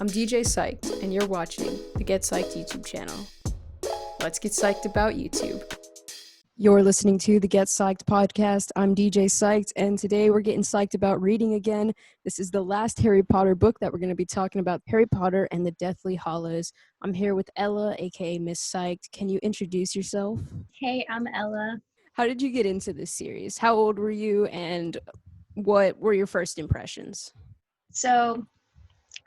I'm DJ Psyched, and you're watching the Get Psyched YouTube channel. Let's get psyched about YouTube. You're listening to the Get Psyched Podcast. I'm DJ Psyched, and today we're getting psyched about reading again. This is the last Harry Potter book that we're going to be talking about, Harry Potter and the Deathly Hallows. I'm here with Ella, aka Miss Psyched. Can you introduce yourself? Hey, I'm Ella. How did you get into this series? How old were you, and what were your first impressions? So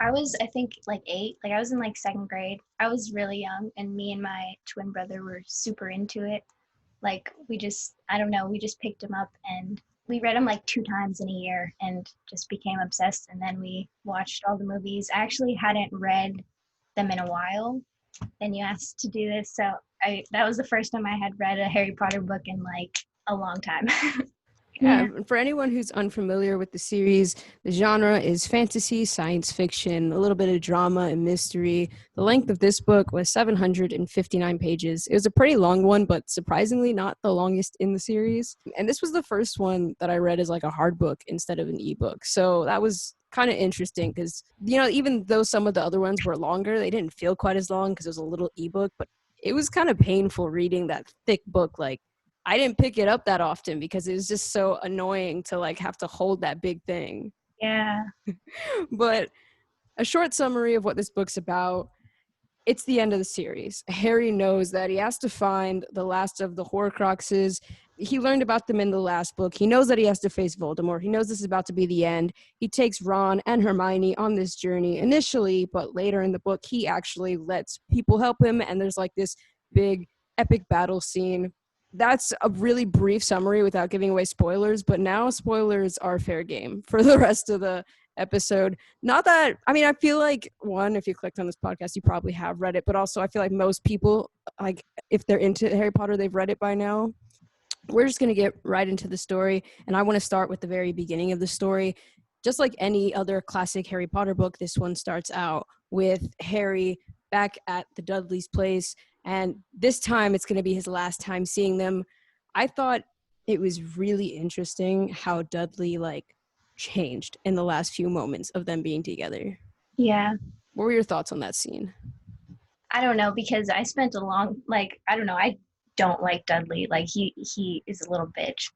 I was, I think, like 8. I was in second grade. I was really young, and me and my twin brother were super into it. We just picked them up and we read them 2 times in a year and just became obsessed. And then we watched all the movies. I actually hadn't read them in a while. Then you asked to do this. So that was the first time I had read a Harry Potter book in a long time. Yeah, for anyone who's unfamiliar with the series, the genre is fantasy, science fiction, a little bit of drama and mystery. The length of this book was 759 pages. It was a pretty long one, but surprisingly not the longest in the series. And this was the first one that I read as a hard book instead of an ebook. So that was kind of interesting because, even though some of the other ones were longer, they didn't feel quite as long because it was a little ebook, but it was kind of painful reading that thick book. I didn't pick it up that often because it was just so annoying to have to hold that big thing. Yeah. But a short summary of what this book's about. It's the end of the series. Harry knows that he has to find the last of the Horcruxes. He learned about them in the last book. He knows that he has to face Voldemort. He knows this is about to be the end. He takes Ron and Hermione on this journey initially, but later in the book, he actually lets people help him, and there's this big epic battle scene. That's a really brief summary without giving away spoilers, but now spoilers are fair game for the rest of the episode. Not that, I feel one, if you clicked on this podcast, you probably have read it, but also I feel like most people, if they're into Harry Potter, they've read it by now. We're just going to get right into the story, and I want to start with the very beginning of the story. Just like any other classic Harry Potter book, this one starts out with Harry back at the Dudley's place, and this time it's going to be his last time seeing them. I thought it was really interesting how Dudley changed in the last few moments of them being together. Yeah. What were your thoughts on that scene? I don't know, because I spent a long, I don't know, I don't like Dudley. He is a little bitch.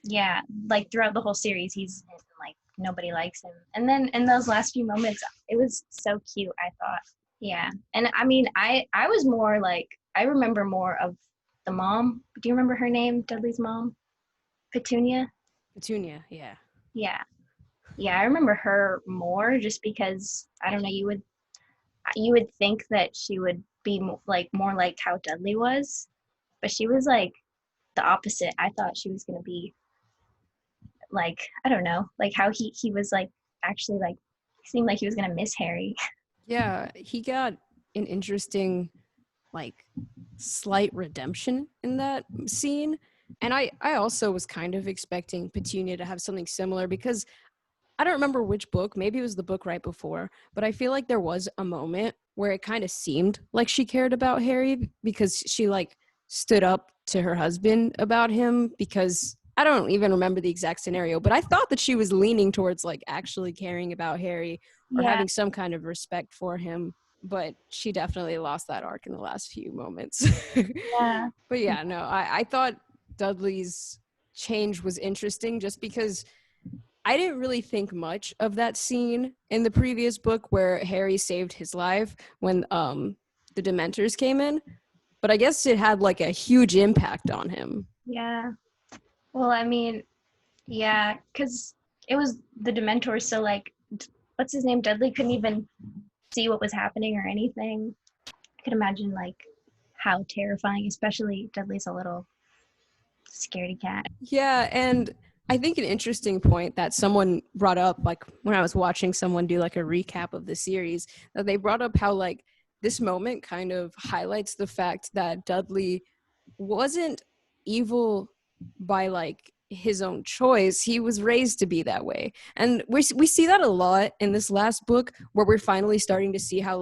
Yeah, throughout the whole series, he's nobody likes him. And then in those last few moments, it was so cute, I thought. Yeah. And I was more I remember more of the mom. Do you remember her name, Dudley's mom? Petunia? Petunia, yeah. Yeah. Yeah, I remember her more just because, I don't know, you would think that she would be more like how Dudley was, but she was the opposite. I thought she was going to be I don't know, how he was actually seemed like he was going to miss Harry. Yeah, he got an interesting slight redemption in that scene. And I also was kind of expecting Petunia to have something similar because I don't remember which book, maybe it was the book right before, but I feel like there was a moment where it kind of seemed like she cared about Harry because she stood up to her husband about him, because I don't even remember the exact scenario, but I thought that she was leaning towards actually caring about Harry or having some kind of respect for him. But she definitely lost that arc in the last few moments. Yeah. But yeah, no, I thought Dudley's change was interesting just because I didn't really think much of that scene in the previous book where Harry saved his life when the Dementors came in. But I guess it had a huge impact on him. Yeah. Well, yeah, because it was the Dementors, so what's his name? Dudley couldn't even see what was happening or anything. I could imagine how terrifying, especially Dudley's a little scaredy cat. Yeah, and I think an interesting point that someone brought up, when I was watching someone do a recap of the series, that they brought up how this moment kind of highlights the fact that Dudley wasn't evil by his own choice. He was raised to be that way, and we see that a lot in this last book where we're finally starting to see how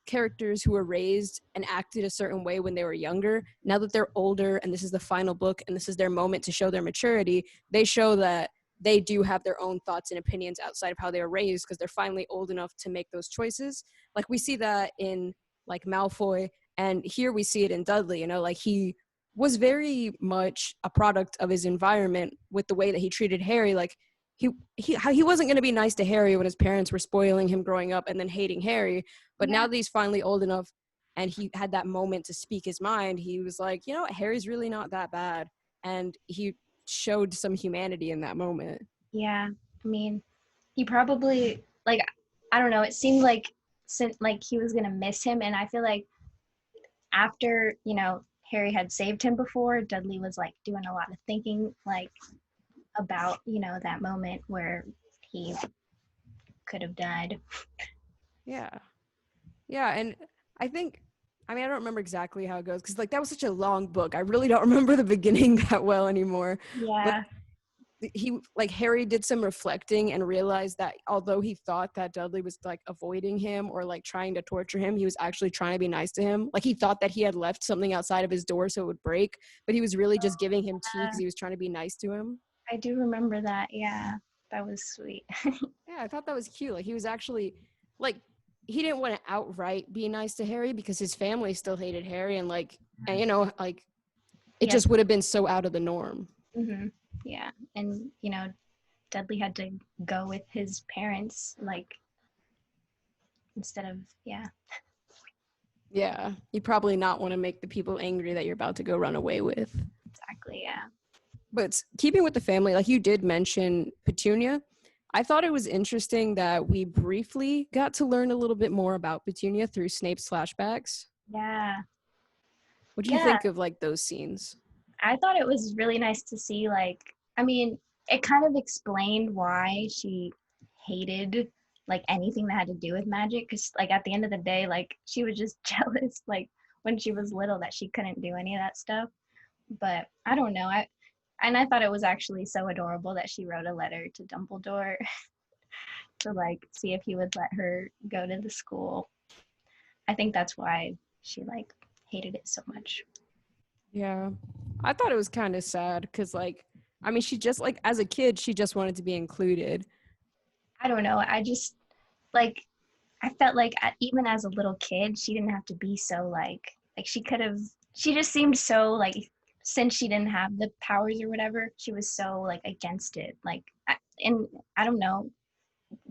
characters who were raised and acted a certain way when they were younger, now that they're older and this is the final book and this is their moment to show their maturity, they show that they do have their own thoughts and opinions outside of how they were raised because they're finally old enough to make those choices. Like we see that in like Malfoy, and here we see it in Dudley, you know, like he was very much a product of his environment with the way that he treated Harry. Like he wasn't going to be nice to Harry when his parents were spoiling him growing up and then hating Harry. But now that he's finally old enough and he had that moment to speak his mind, he was like, you know what, Harry's really not that bad. And he showed some humanity in that moment. Yeah, I mean, he probably, like, I don't know, it seemed like he was gonna miss him, and I feel like after, you know, Harry had saved him before, Dudley was like doing a lot of thinking, like, about, you know, that moment where he could have died. Yeah. Yeah, and I think, I mean, I don't remember exactly how it goes because, like, that was such a long book. I really don't remember the beginning that well anymore. But Yeah. Harry did some reflecting and realized that although he thought that Dudley was, like, avoiding him or, like, trying to torture him, he was actually trying to be nice to him. Like, he thought that he had left something outside of his door so it would break, but he was really just giving him tea because he was trying to be nice to him. I do remember that. Yeah, that was sweet. Yeah, I thought that was cute. Like, he was actually, like, he didn't want to outright be nice to Harry because his family still hated Harry, and you know, like, it just would have been so out of the norm. Mm-hmm. Yeah, and you know, Dudley had to go with his parents, like, instead of Yeah, you probably not want to make the people angry that you're about to go run away with. exactly. Yeah. But keeping with the family, like you did mention Petunia, I thought it was interesting that we briefly got to learn a little bit more about Petunia through Snape's flashbacks. Yeah. What do you think of, like, those scenes? I thought it was really nice to see, like, I mean, it kind of explained why she hated, like, anything that had to do with magic, because, like, at the end of the day, like, she was just jealous, like, when she was little that she couldn't do any of that stuff. But I don't know. I thought it was actually so adorable that she wrote a letter to Dumbledore to, like, see if he would let her go to the school. I think that's why she, like, hated it so much. Yeah, I thought it was kind of sad because, like, I mean, she just, like, as a kid, she just wanted to be included. I don't know. I just, like, I felt like even as a little kid, she didn't have to be so, like she just seemed so, like, since she didn't have the powers or whatever, she was so, like, against it. Like, and I don't know,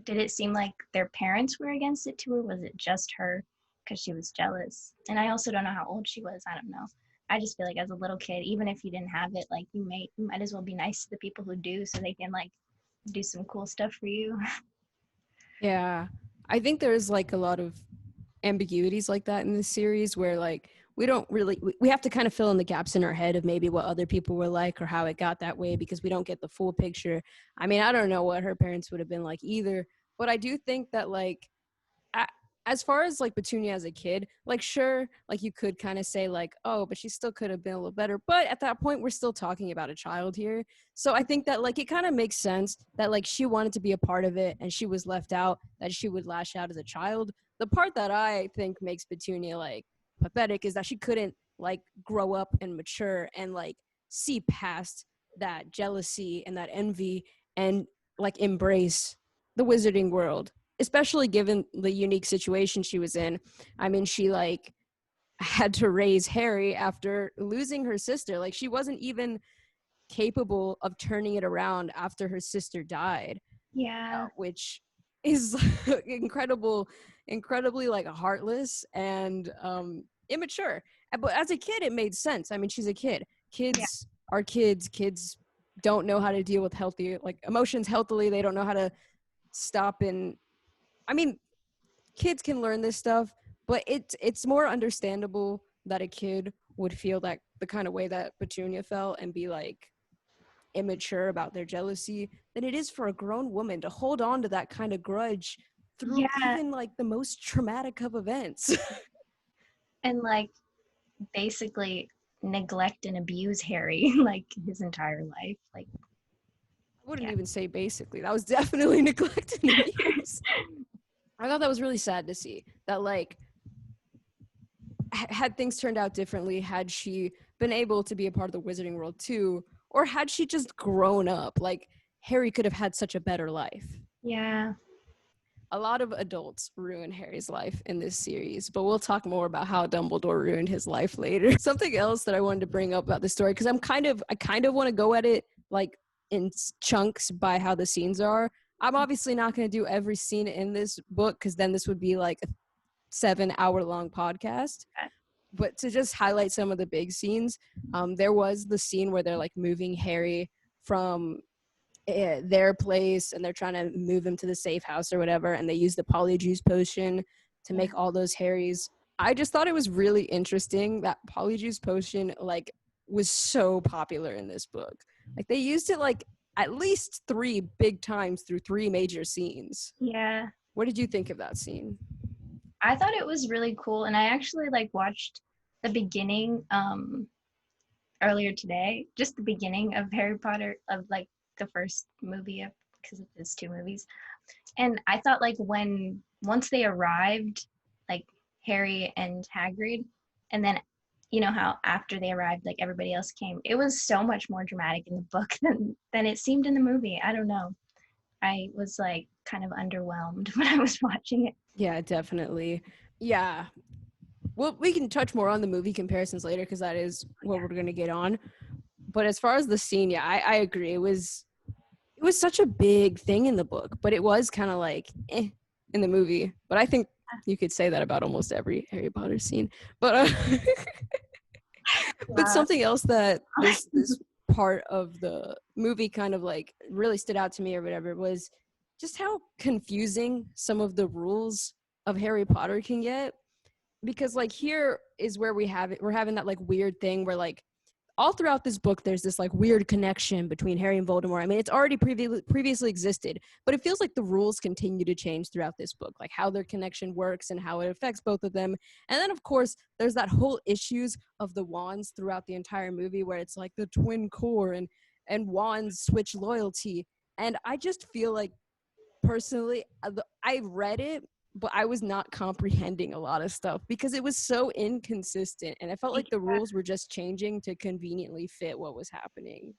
did it seem like their parents were against it too, or was it just her because she was jealous? And I also don't know how old she was. I don't know. I just feel like as a little kid, even if you didn't have it, like, you might as well be nice to the people who do so they can, like, do some cool stuff for you. Yeah, I think there's, like, a lot of ambiguities like that in this series where, like, we don't really, we have to kind of fill in the gaps in our head of maybe what other people were like or how it got that way because we don't get the full picture. I mean, I don't know what her parents would have been like either, but I do think that, like, as far as, like, Petunia as a kid, like, sure, like, you could kind of say, like, oh, but she still could have been a little better, but at that point we're still talking about a child here. So I think that, like, it kind of makes sense that, like, she wanted to be a part of it and she was left out, that she would lash out as a child. The part that I think makes Petunia, like, pathetic is that she couldn't, like, grow up and mature and, like, see past that jealousy and that envy and, like, embrace the wizarding world, especially given the unique situation she was in. I mean, she, like, had to raise Harry after losing her sister. Like, she wasn't even capable of turning it around after her sister died. Yeah. Which is incredibly, like, heartless and immature. But as a kid, it made sense. I mean, she's a kid. Kids are kids. Kids don't know how to deal with healthy, like, emotions healthily. They don't know how to stop and, I mean, kids can learn this stuff, but it's more understandable that a kid would feel that the kind of way that Petunia felt and be, like, immature about their jealousy than it is for a grown woman to hold on to that kind of grudge through even, like, the most traumatic of events. And, like, basically neglect and abuse Harry like his entire life. Like, I wouldn't even say basically. That was definitely neglect and abuse. I thought that was really sad to see that, like, had things turned out differently, had she been able to be a part of the wizarding world too, or had she just grown up, like, Harry could have had such a better life. Yeah. A lot of adults ruin Harry's life in this series, but we'll talk more about how Dumbledore ruined his life later. Something else that I wanted to bring up about the story, because I kind of want to go at it like in chunks by how the scenes are. I'm obviously not going to do every scene in this book, because then this would be like a 7-hour-long podcast. But to just highlight some of the big scenes, there was the scene where they're like moving Harry from their place, and they're trying to move him to the safe house or whatever, and they use the polyjuice potion to make all those Harrys. I just thought it was really interesting that polyjuice potion like was so popular in this book. Like they used it like at least 3 big times through 3 major scenes. Yeah. What did you think of that scene? I thought it was really cool, and I actually like watched the beginning earlier today, just the beginning of Harry Potter, of like the first movie, because it's 2 movies. And I thought like once they arrived, like Harry and Hagrid, and then you know how after they arrived, like everybody else came, it was so much more dramatic in the book than it seemed in the movie. I don't know. I was like kind of underwhelmed when I was watching it. Yeah, definitely. Yeah. Well, we can touch more on the movie comparisons later, because that is what we're going to get on. But as far as the scene, yeah, I agree. It was such a big thing in the book, but it was kind of like in the movie. But I think you could say that about almost every Harry Potter scene. But but something else that this part of the movie kind of like really stood out to me or whatever was just how confusing some of the rules of Harry Potter can get. Because like here is where we're having that like weird thing where like all throughout this book, there's this like weird connection between Harry and Voldemort. I mean, it's already previously existed, but it feels like the rules continue to change throughout this book, like how their connection works and how it affects both of them. And then, of course, there's that whole issues of the wands throughout the entire movie, where it's like the twin core and wands switch loyalty. And I just feel like, personally, I read it, but I was not comprehending a lot of stuff because it was so inconsistent, and I felt like the rules were just changing to conveniently fit what was happening.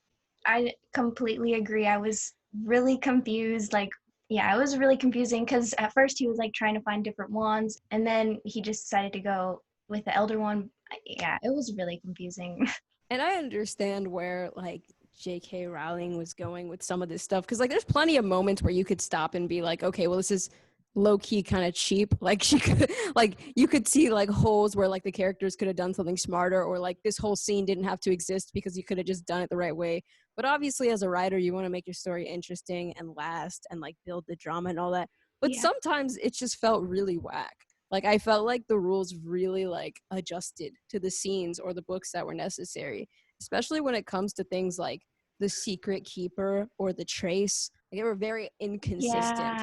I completely agree. I was really confused. Like, yeah, it was really confusing because at first he was like trying to find different wands, and then he just decided to go with the Elder Wand. Yeah, it was really confusing. And I understand where like J.K. Rowling was going with some of this stuff, because like there's plenty of moments where you could stop and be like, okay, well, this is low-key kind of cheap. Like she could, like you could see like holes where like the characters could have done something smarter, or like this whole scene didn't have to exist because you could have just done it the right way. But obviously as a writer, you want to make your story interesting and last and like build the drama and all that. But sometimes it just felt really whack. Like I felt like the rules really like adjusted to the scenes or the books that were necessary, especially when it comes to things like the secret keeper or the trace. Like they were very inconsistent.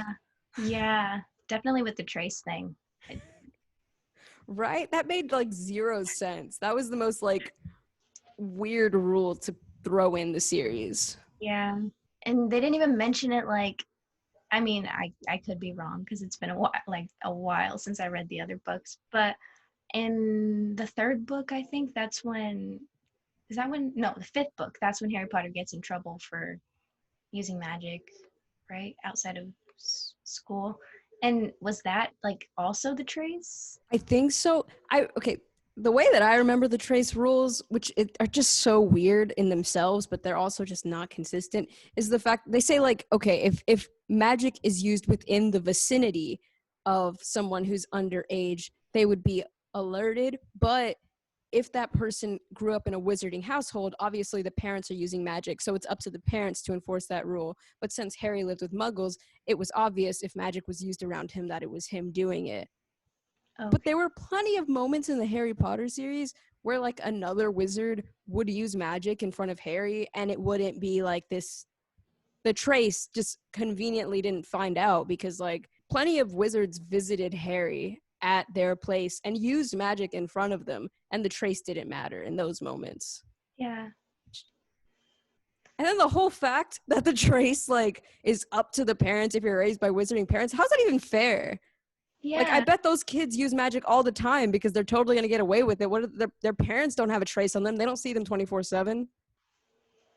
Yeah, definitely with the trace thing. Right? That made like 0 sense. That was the most like weird rule to throw in the series. Yeah. And they didn't even mention it. Like, I mean, I could be wrong because it's been a while since I read the other books, but in the 3rd book, I think the 5th book, that's when Harry Potter gets in trouble for using magic, right? Outside of school. And was that like also the trace? I think so. The way that I remember the trace rules, which are just so weird in themselves, but they're also just not consistent, is the fact they say like, okay, if magic is used within the vicinity of someone who's underage, they would be alerted. But if that person grew up in a wizarding household, obviously the parents are using magic, so it's up to the parents to enforce that rule. But since Harry lived with muggles, it was obvious if magic was used around him that it was him doing it. Okay. But there were plenty of moments in the Harry Potter series where like another wizard would use magic in front of Harry, and it wouldn't be like this. The trace just conveniently didn't find out because like plenty of wizards visited Harry at their place and used magic in front of them, and the trace didn't matter in those moments. Yeah. And then the whole fact that the trace like is up to the parents if you're raised by wizarding parents, how's that even fair? Yeah. Like I bet those kids use magic all the time because they're totally going to get away with it. What if their parents don't have a trace on them? They don't see them 24/7.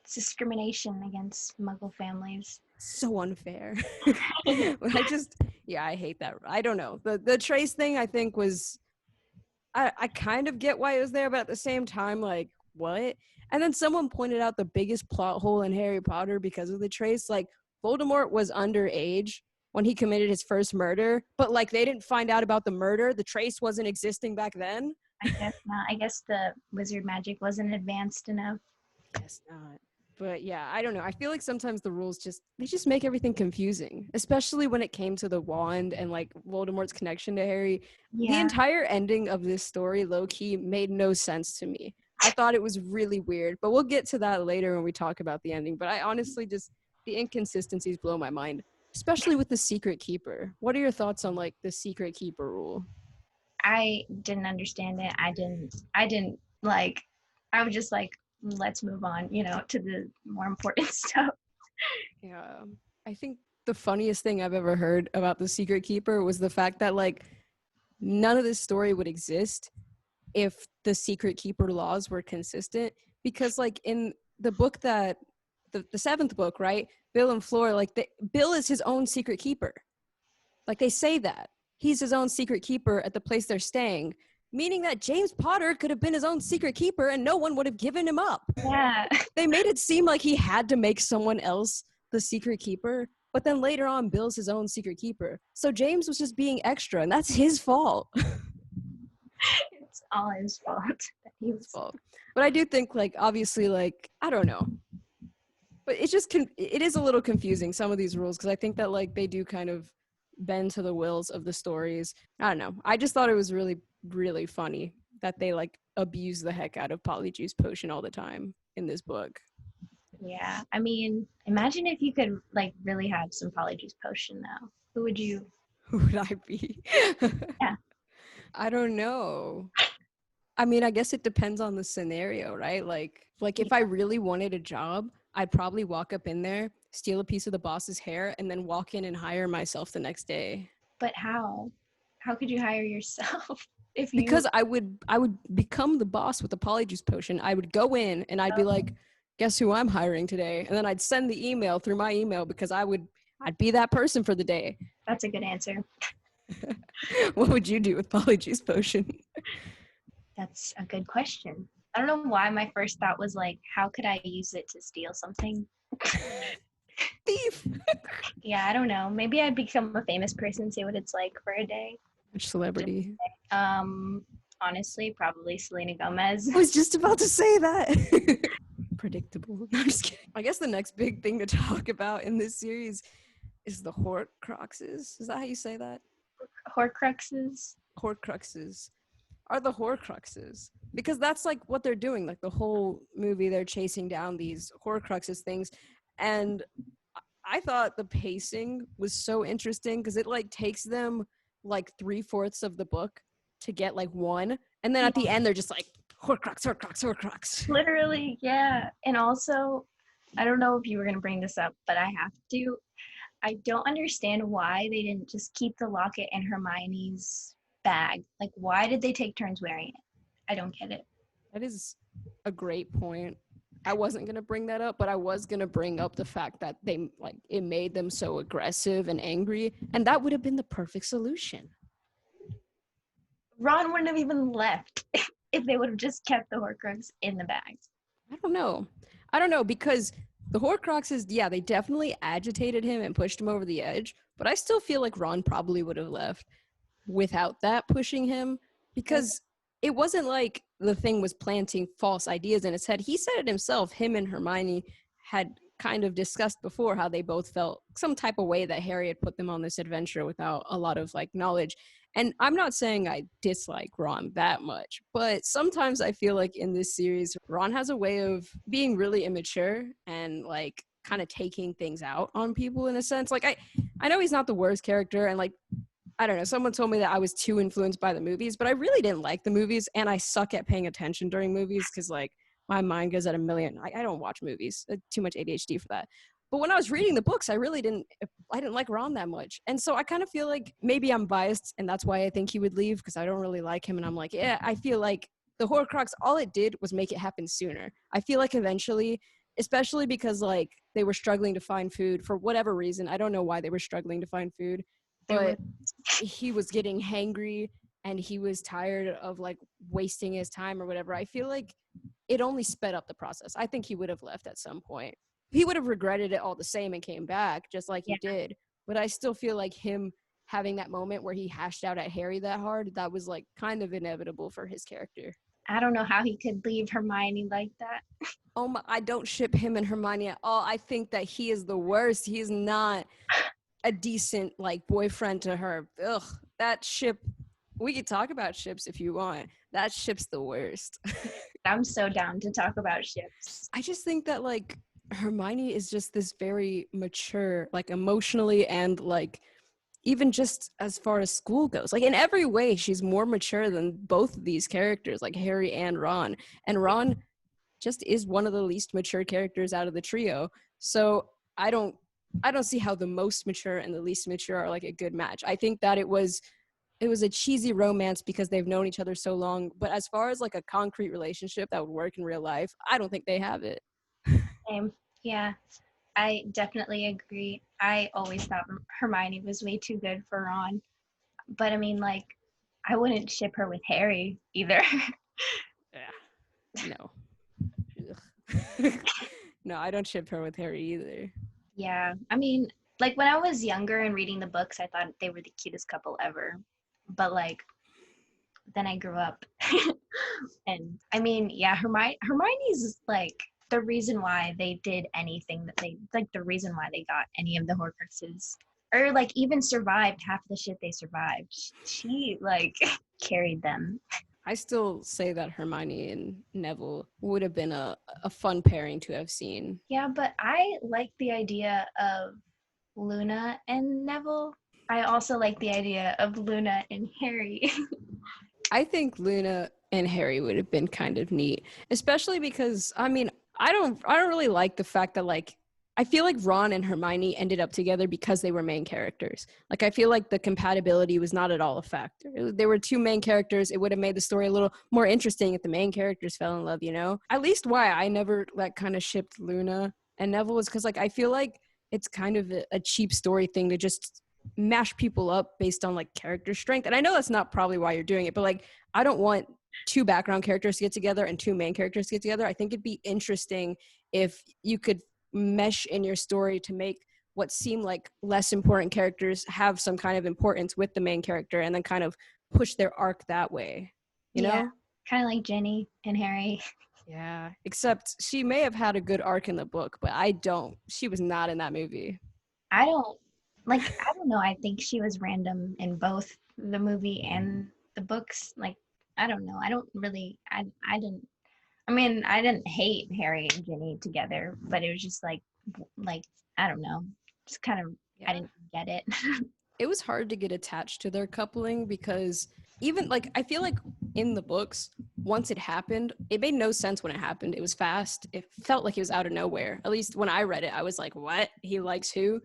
It's discrimination against Muggle families. So unfair. I hate that. I don't know. The trace thing I think was, I kind of get why it was there, but at the same time, like, what? And then someone pointed out the biggest plot hole in Harry Potter because of the trace. Like, Voldemort was underage when he committed his first murder, but like they didn't find out about the murder. The trace wasn't existing back then. I guess not. I guess the wizard magic wasn't advanced enough. Guess not. But yeah, I don't know. I feel like sometimes the rules they just make everything confusing, especially when it came to the wand and like Voldemort's connection to Harry. Yeah. The entire ending of this story, low-key, made no sense to me. I thought it was really weird, but we'll get to that later when we talk about the ending. But I honestly the inconsistencies blow my mind, especially with the Secret Keeper. What are your thoughts on like the Secret Keeper rule? I didn't understand it. I didn't like, I was just like, let's move on, to the more important stuff. Yeah. I think the funniest thing I've ever heard about the Secret Keeper was the fact that like none of this story would exist if the Secret Keeper laws were consistent, because like in the book that the seventh book, right, Bill and Fleur, like Bill is his own secret keeper. Like they say that he's his own secret keeper at the place they're staying, meaning that James Potter could have been his own secret keeper and no one would have given him up. Yeah. They made it seem like he had to make someone else the secret keeper, but then later on Bill's his own secret keeper. So James was just being extra, and that's his fault. It's all his fault. His fault. But I do think, like, obviously, like, I don't know. But it's just, it is a little confusing, some of these rules, because I think that, like, they do kind of bend to the wills of the stories. I don't know. I just thought it was really, really funny that they, like, abuse the heck out of Polyjuice Potion all the time in this book. Yeah. I mean, imagine if you could, like, really have some Polyjuice Potion now. Who would I be? Yeah. I don't know. I mean, I guess it depends on the scenario, right? Like if I really wanted a job, I'd probably walk up in there, steal a piece of the boss's hair, and then walk in and hire myself the next day. But how? How could you hire yourself? Because I would become the boss with the Polyjuice Potion. I would go in and I'd be like, guess who I'm hiring today? And then I'd send the email through my email because I'd be that person for the day. That's a good answer. What would you do with Polyjuice Potion? That's a good question. I don't know why my first thought was like, how could I use it to steal something? Thief. Yeah, I don't know. Maybe I'd become a famous person, see what it's like for a day. Which celebrity? Honestly, probably Selena Gomez. I was just about to say that. Predictable. I'm just kidding. I guess the next big thing to talk about in this series is the Horcruxes. Is that how you say that? Horcruxes? Horcruxes. Are the Horcruxes. Because that's like what they're doing. Like the whole movie, they're chasing down these Horcruxes things. And I thought the pacing was so interesting because it like takes them like 3/4 of the book to get like one. And then at the end, they're just like, Horcrux, Horcrux, Horcrux. Literally, yeah. And also, I don't know if you were going to bring this up, but I have to. I don't understand why they didn't just keep the locket in Hermione's bag. Like, why did they take turns wearing it? I don't get it. That is a great point. I wasn't going to bring that up, but I was going to bring up the fact that they like it made them so aggressive and angry, and that would have been the perfect solution. Ron wouldn't have even left if they would have just kept the Horcrux in the bag. I don't know, because the Horcruxes, yeah, they definitely agitated him and pushed him over the edge, but I still feel like Ron probably would have left without that pushing him, because it wasn't like the thing was planting false ideas in his head. He said it himself. Him and Hermione had kind of discussed before how they both felt some type of way that Harry had put them on this adventure without a lot of like knowledge. And I'm not saying I dislike Ron that much, but sometimes I feel like in this series, Ron has a way of being really immature and like kind of taking things out on people in a sense. Like I know he's not the worst character, and like, I don't know, someone told me that I was too influenced by the movies, but I really didn't like the movies, and I suck at paying attention during movies because like my mind goes at a million. I don't watch movies. Too much ADHD for that. But when I was reading the books, I didn't like Ron that much. And so I kind of feel like maybe I'm biased, and that's why I think he would leave, because I don't really like him. And I'm like, yeah, I feel like the Horcrux, all it did was make it happen sooner. I feel like eventually especially because like they were struggling to find food for whatever reason. I don't know why they were struggling to find food, but he was getting hangry and he was tired of like wasting his time or whatever. I feel like it only sped up the process. I think he would have left at some point. He would have regretted it all the same and came back just like he did. But I still feel like him having that moment where he hashed out at Harry that hard, that was like kind of inevitable for his character. I don't know how he could leave Hermione like that. Oh my, I don't ship him and Hermione at all. I think that he is the worst. He is not a decent like boyfriend to her. Ugh, that ship, we could talk about ships if you want. That ship's the worst. I'm so down to talk about ships. I just think that like Hermione is just this very mature, like emotionally and like even just as far as school goes. Like in every way, she's more mature than both of these characters, like Harry and Ron. And Ron just is one of the least mature characters out of the trio. So I don't see how the most mature and the least mature are like a good match. I think that it was a cheesy romance because they've known each other so long. But as far as like a concrete relationship that would work in real life, I don't think they have it. Same. Yeah, I definitely agree. I always thought Hermione was way too good for Ron. But I mean, like, I wouldn't ship her with Harry either. Yeah. No. No, I don't ship her with Harry either. Yeah. I mean, like, when I was younger and reading the books, I thought they were the cutest couple ever. But, like, then I grew up. And, I mean, yeah, Hermione's, like, the reason why they did anything that they, like, the reason why they got any of the Horcruxes. Or, like, even survived half the shit they survived. She, like, carried them. I still say that Hermione and Neville would have been a fun pairing to have seen. Yeah, but I like the idea of Luna and Neville. I also like the idea of Luna and Harry. I think Luna and Harry would have been kind of neat, especially because, I mean, I don't really like the fact that, like, I feel like Ron and Hermione ended up together because they were main characters. Like, I feel like the compatibility was not at all a factor. There were two main characters. It would have made the story a little more interesting if the main characters fell in love, you know? At least why I never, like, kind of shipped Luna and Neville was because, like, I feel like it's kind of a cheap story thing to just mash people up based on, like, character strength. And I know that's not probably why you're doing it, but, like, I don't want two background characters to get together and two main characters to get together. I think it'd be interesting if you could mesh in your story to make what seem like less important characters have some kind of importance with the main character and then kind of push their arc that way, you know? Kind of like Ginny and Harry. Yeah, except she may have had a good arc in the book, but I don't. She was not in that movie. I don't know. I think she was random in both the movie and the books. Like, I don't know. I didn't hate Harry and Ginny together, but it was just like, I don't know. Just kind of, I didn't get it. It was hard to get attached to their coupling because even, like, I feel like in the books, once it happened, it made no sense when it happened. It was fast. It felt like it was out of nowhere. At least when I read it, I was like, what? He likes who?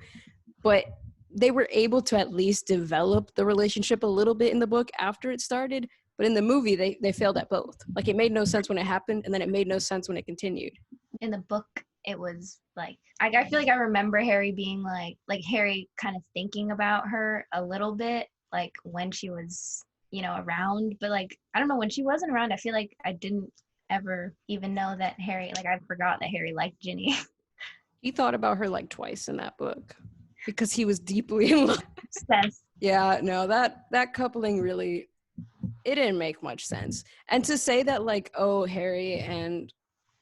But they were able to at least develop the relationship a little bit in the book after it started. But in the movie, they failed at both. Like, it made no sense when it happened, and then it made no sense when it continued. In the book, it was like, I feel like I remember Harry being like Harry kind of thinking about her a little bit, like when she was, around. But like, I don't know, when she wasn't around, I feel like I didn't ever even know that Harry, like, I forgot that Harry liked Ginny. He thought about her like twice in that book because he was deeply in love. Sense. Yeah, no, that coupling really, it didn't make much sense. And to say that, like, oh, Harry and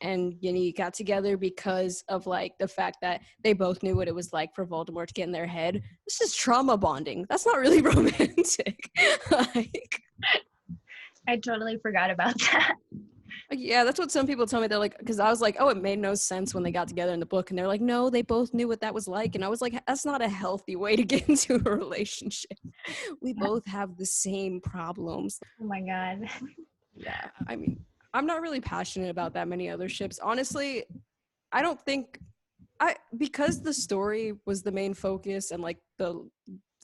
Ginny got together because of, like, the fact that they both knew what it was like for Voldemort to get in their head, this is trauma bonding. That's not really romantic. Like, I totally forgot about that. yeah, that's what some people tell me. They're like, because I was like, oh, it made no sense when they got together in the book. And they're like, no, they both knew what that was like. And I was like, that's not a healthy way to get into a relationship. We both have the same problems. Oh my God. Yeah, I mean, I'm not really passionate about that many other ships. Honestly, I don't think, because the story was the main focus and, like, the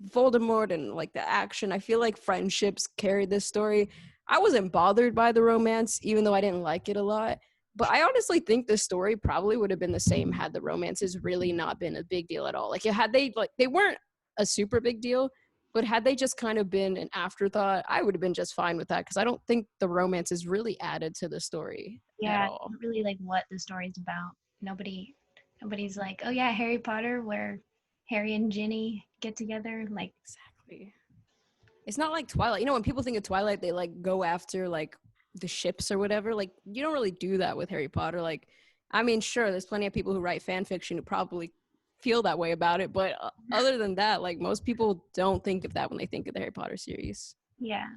Voldemort and, like, the action, I feel like friendships carried this story. I wasn't bothered by the romance, even though I didn't like it a lot. But I honestly think the story probably would have been the same had the romances really not been a big deal at all. Like, had they, like, they weren't a super big deal, but had they just kind of been an afterthought, I would have been just fine with that, because I don't think the romances really added to the story at Yeah, all. really like what the story's about. Nobody's like, oh yeah, Harry Potter, where Harry and Ginny get together. Like, Exactly. It's not like Twilight. You know, when people think of Twilight, they like go after like the ships or whatever. Like, you don't really do that with Harry Potter. Like, I mean, sure, there's plenty of people who write fan fiction who probably feel that way about it, but other than that, like, most people don't think of that when they think of the Harry Potter series. yeah.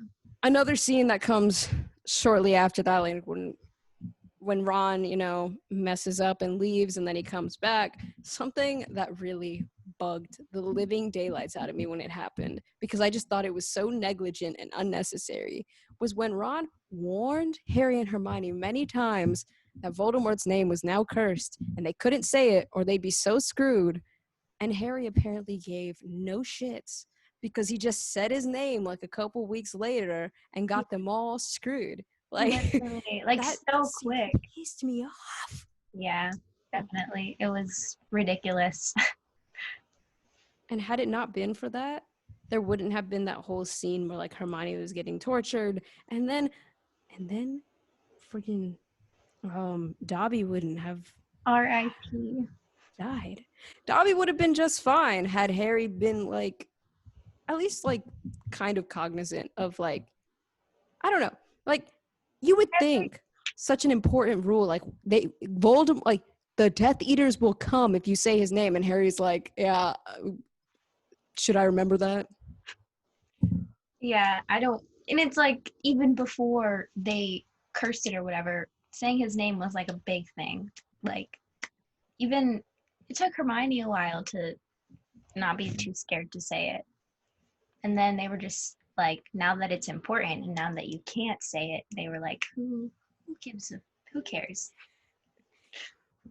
Another scene that comes shortly after that, like when Ron, you know, messes up and leaves and then he comes back, something that really bugged the living daylights out of me when it happened, because I just thought it was so negligent and unnecessary, was when Ron warned Harry and Hermione many times that Voldemort's name was now cursed and they couldn't say it or they'd be so screwed. And Harry apparently gave no shits because he just said his name like a couple weeks later and got them all screwed. Like, Literally, like that so quick. pissed me off. Yeah, definitely. It was ridiculous. And had it not been for that, there wouldn't have been that whole scene where like Hermione was getting tortured, and then freaking Dobby wouldn't have R.I.P. died. Dobby would have been just fine had Harry been like at least like kind of cognizant of, like, I don't know, like, you would think such an important rule, like Voldemort, like, the Death Eaters will come if you say his name, and Harry's like, yeah, should I remember that? Yeah, I don't, and it's like even before they cursed it or whatever, saying his name was like a big thing. Like, even it took Hermione a while to not be too scared to say it. And then they were just like, now that it's important and now that you can't say it, they were like, who who cares?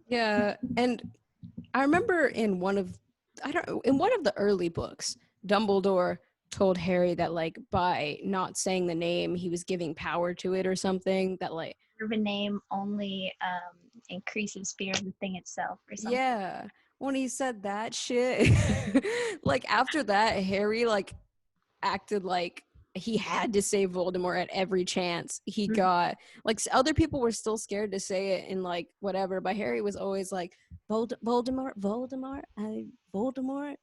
Yeah, and I remember in one of the early books, Dumbledore told Harry that, like, by not saying the name, he was giving power to it or something, that, like, The name only increases fear of the thing itself or something. yeah, when he said that shit, like, after that, Harry, like, acted like he had to say Voldemort at every chance he got. Like, other people were still scared to say it and, like, whatever, but Harry was always like, Voldemort, Voldemort,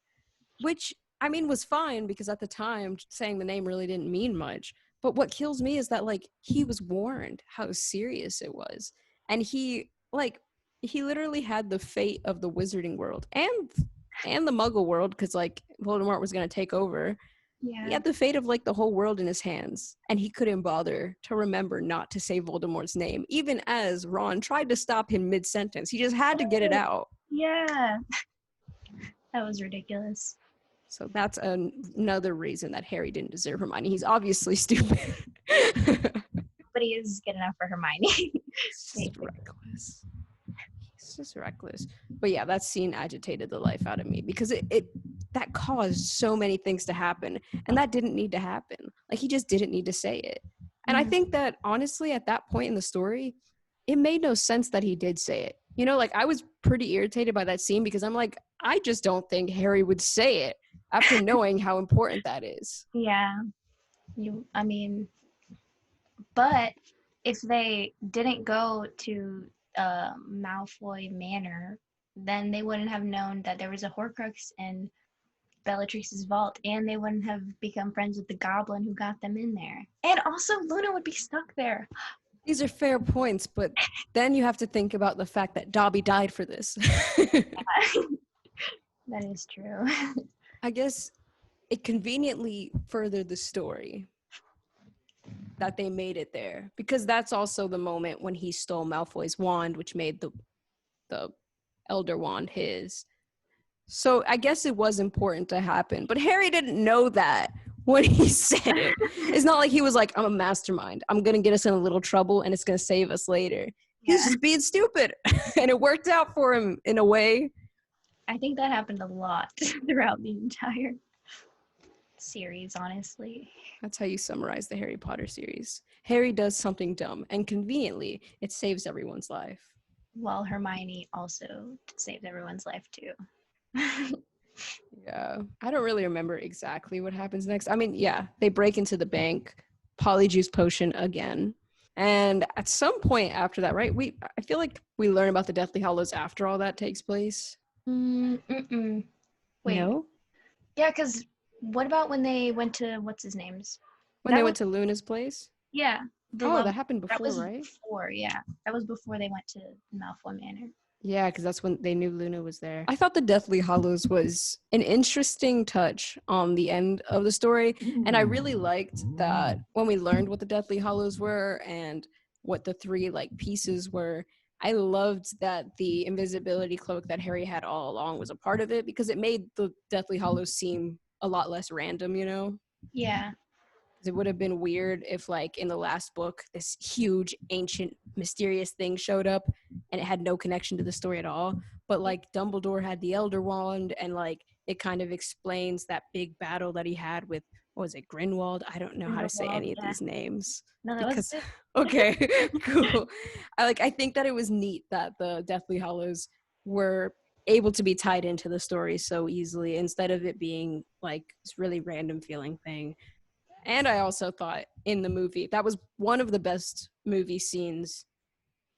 which, I mean, was fine, because at the time saying the name really didn't mean much. But what kills me is that, like, he was warned how serious it was, and he literally had the fate of the wizarding world and the Muggle world, because, like, Voldemort was going to take over. Yeah. He had the fate of, like, the whole world in his hands, and he couldn't bother to remember not to say Voldemort's name, even as Ron tried to stop him mid-sentence. He just had to get it out. Yeah. That was ridiculous. So that's another reason that Harry didn't deserve Hermione. He's obviously stupid. But he is good enough for Hermione. It's just reckless. He's just reckless. But yeah, that scene agitated the life out of me, because it that caused so many things to happen, and that didn't need to happen. Like, he just didn't need to say it. And I think that, honestly, at that point in the story, it made no sense that he did say it. You know, like, I was pretty irritated by that scene, because I'm like, I just don't think Harry would say it after knowing how important that is. Yeah. I mean, but if they didn't go to Malfoy Manor, then they wouldn't have known that there was a Horcrux in Bellatrix's vault, and they wouldn't have become friends with the goblin who got them in there. And also, Luna would be stuck there. These are fair points, but then you have to think about the fact that Dobby died for this. That is true. I guess it conveniently furthered the story that they made it there, because that's also the moment when he stole Malfoy's wand, which made the Elder Wand his. So I guess it was important to happen, but Harry didn't know that when he said it. It's not like he was like, I'm a mastermind. I'm going to get us in a little trouble and it's going to save us later. He's just being stupid, and it worked out for him in a way. I think that happened a lot throughout the entire. series, honestly. That's how you summarize the Harry Potter series. Harry does something dumb, and conveniently, it saves everyone's life. While Hermione also saved everyone's life too. Yeah. I don't really remember exactly what happens next. I mean, yeah, they break into the bank, polyjuice potion again. And at some point after that, right? I feel like we learn about the Deathly Hallows after all that takes place. Mm-mm. Wait, No? yeah, because what about when they went to what's his name's? When they That was went to Luna's place? yeah, the Oh, love. that happened That before, was right? before, yeah. That was before they went to Malfoy Manor. Yeah, because that's when they knew Luna was there. I thought the Deathly Hallows was an interesting touch on the end of the story. And I really liked that when we learned what the Deathly Hallows were and what the three like pieces were, I loved that the invisibility cloak that Harry had all along was a part of it because it made the Deathly Hallows seem a lot less random, you know? Yeah, It would have been weird if, like, in the last book, this huge, ancient, mysterious thing showed up and it had no connection to the story at all. But, like, Dumbledore had the Elder Wand, and, like, it kind of explains that big battle that he had with, what was it, Grinwald? I don't know how to say Grindelwald. any of Yeah, these names. no, that was Because, good. okay, cool. I think that it was neat that the Deathly Hallows were able to be tied into the story so easily instead of it being, like, this really random feeling thing. And I also thought in the movie, that was one of the best movie scenes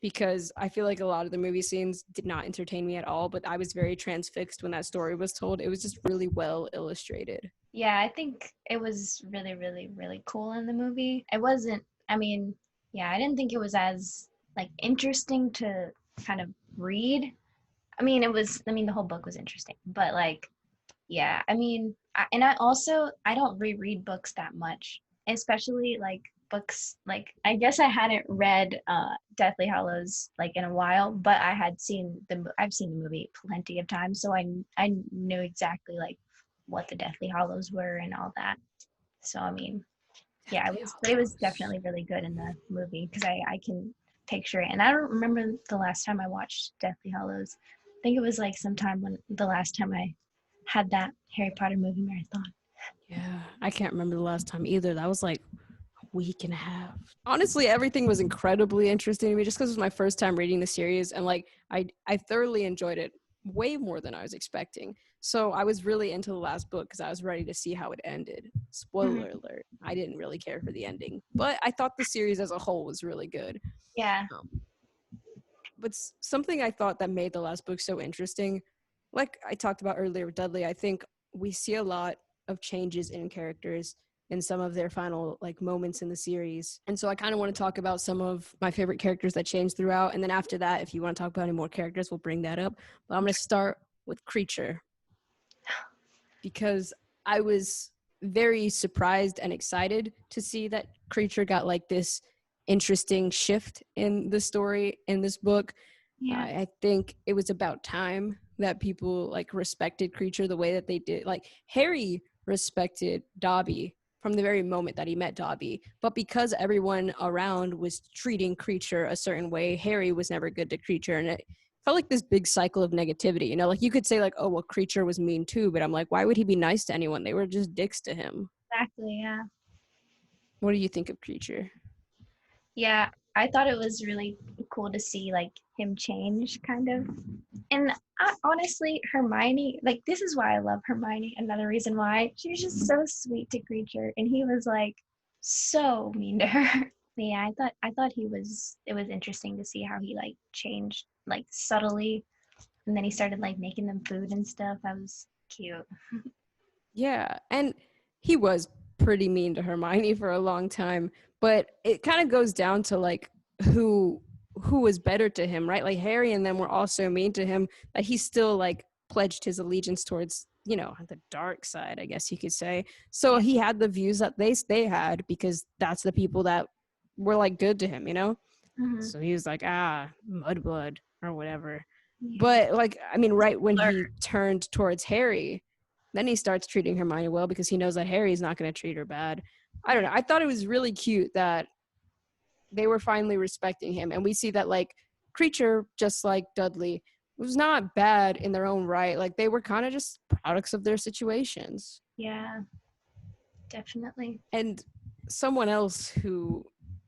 because I feel like a lot of the movie scenes did not entertain me at all, but I was very transfixed when that story was told. It was just really well illustrated. Yeah, I think it was really, really, really cool in the movie. It wasn't, I mean, yeah, I didn't think it was as like interesting to kind of read. I mean, the whole book was interesting, but like, yeah, I mean, I don't reread books that much, especially like books, like, I guess I hadn't read Deathly Hallows like in a while, but I've seen the movie plenty of times, so I knew exactly like what the Deathly Hallows were and all that. So I mean, yeah, Deathly it was Hallows. definitely really good in the movie because I can picture it, and I don't remember the last time I watched Deathly Hallows. I think it was like sometime when the last time I had that Harry Potter movie marathon. Yeah, I can't remember the last time either. That was like a week and a half. Honestly, everything was incredibly interesting to me just because it was my first time reading the series, and like I thoroughly enjoyed it way more than I was expecting. So I was really into the last book because I was ready to see how it ended. Mhm. Spoiler alert, I didn't really care for the ending, but I thought the series as a whole was really good. Yeah, Um, but something I thought that made the last book so interesting, like I talked about earlier with Dudley, I think we see a lot of changes in characters in some of their final like moments in the series. And so I kind of want to talk about some of my favorite characters that changed throughout. And then after that, if you want to talk about any more characters, we'll bring that up. But I'm going to start with Creature because I was very surprised and excited to see that Creature got like this interesting shift in the story in this book. yeah, I think it was about time that people like respected Creature the way that they did. Like Harry respected Dobby from the very moment that he met Dobby, but because everyone around was treating Creature a certain way, Harry was never good to Creature, and it felt like this big cycle of negativity. You know, like you could say like, oh well, Creature was mean too, but I'm like, why would he be nice to anyone? They were just dicks to him. exactly. Yeah, What do you think of Creature? yeah. I thought it was really cool to see like him change, kind of. And honestly, Hermione, like this is why I love Hermione. Another reason why she's just so sweet to Creature, and he was like so mean to her. But yeah, I thought he was. It was interesting to see how he like changed like subtly, and then he started like making them food and stuff. That was cute. Yeah, and he was pretty mean to Hermione for a long time, but it kind of goes down to like who who was better to him, right? Like Harry and them were all so mean to him that he still like pledged his allegiance towards, you know, the dark side, I guess you could say. So Yeah. he had the views that they had because that's the people that were like good to him, you know? Hmm. So he was like, mudblood or whatever. Yeah. But like, I mean, right when Blur. he turned towards Harry, then he starts treating Hermione well because he knows that Harry's not going to treat her bad. I don't Yeah. know. I thought it was really cute that they were finally respecting him. And we see that, like, Creature, just like Dudley, was not bad in their own right. Like, they were kind of just products of their situations. Yeah. Definitely. And someone else who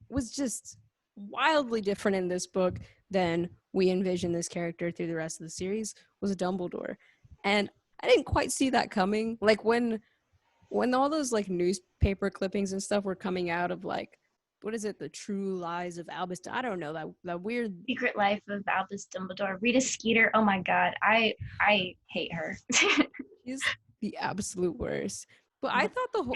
was just wildly different in this book than we envision this character through the rest of the series was Dumbledore. And I didn't quite see that coming. Like when all those like newspaper clippings and stuff were coming out of like, what is it, the true lies of Albus? I don't know, that weird. Secret Life of Albus Dumbledore. Rita Skeeter. Oh my God, I hate her. She's the absolute worst. But I thought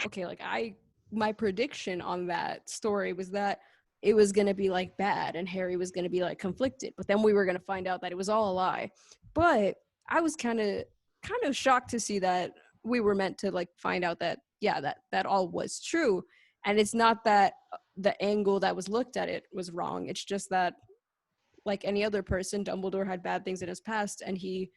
my prediction on that story was that it was going to be like bad and Harry was going to be like conflicted. But then we were going to find out that it was all a lie. But I was kind of shocked to see that we were meant to like find out that that all was true. And it's not that the angle that was looked at it was wrong. It's just that, like any other person, Dumbledore had bad things in his past and he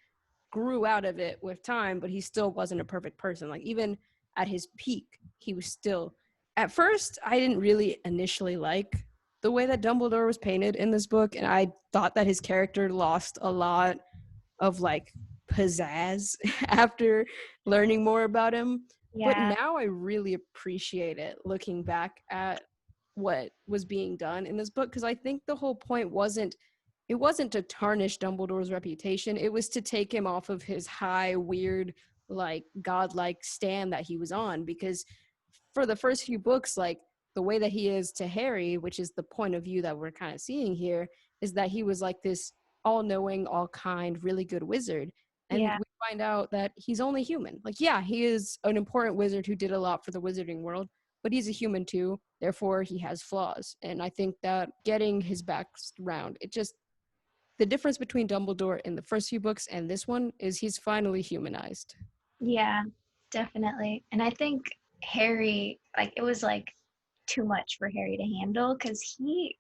grew out of it with time, but he still wasn't a perfect person. Like even at his peak, he was still, at first, I didn't really initially like the way that Dumbledore was painted in this book. And I thought that his character lost a lot of like pizzazz after learning more about him. But Yeah. now I really appreciate it looking back at what was being done in this book, because I think the whole point wasn't to tarnish Dumbledore's reputation. It was to take him off of his high, weird, like godlike stand that he was on. Because for the first few books, like the way that he is to Harry, which is the point of view that we're kind of seeing here, is that he was like this all-knowing, all-kind, really good wizard. And Yeah. we find out that he's only human. Like, yeah, he is an important wizard who did a lot for the wizarding world, but he's a human too. Therefore, he has flaws. And I think that getting his back round, the difference between Dumbledore in the first few books and this one is he's finally humanized. Yeah, definitely. And I think Harry, like, it was like too much for Harry to handle because he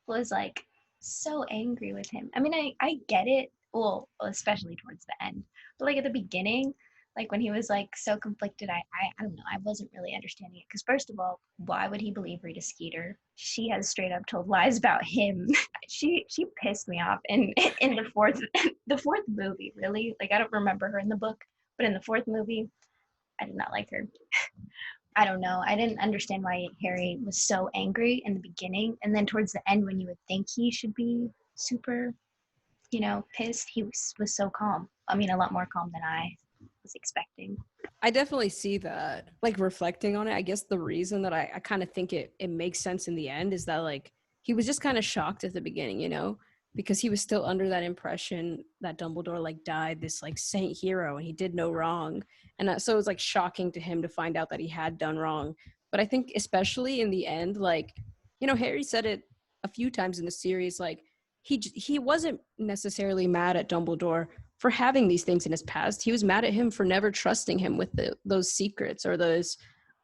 was like so angry with him. I mean, I get it, well, especially towards the end, but like at the beginning, like when he was like so conflicted, I don't know, I wasn't really understanding it because first of all, why would he believe Rita Skeeter? She has straight up told lies about him. She pissed me off in the fourth movie, really. Like I don't remember her in the book, but in the fourth movie, I did not like her. I don't know. I didn't understand why Harry was so angry in the beginning. And then towards the end, when you would think he should be super, pissed, he was so calm. I mean, a lot more calm than I was expecting. I definitely see that. Like reflecting on it, I guess the reason that I kind of think it makes sense in the end is that like he was just kind of shocked at the beginning, because he was still under that impression that Dumbledore like died this like saint hero and he did no wrong. And so it was like shocking to him to find out that he had done wrong. But I think especially in the end, like, Harry said it a few times in the series, like he wasn't necessarily mad at Dumbledore for having these things in his past. He was mad at him for never trusting him with those secrets or those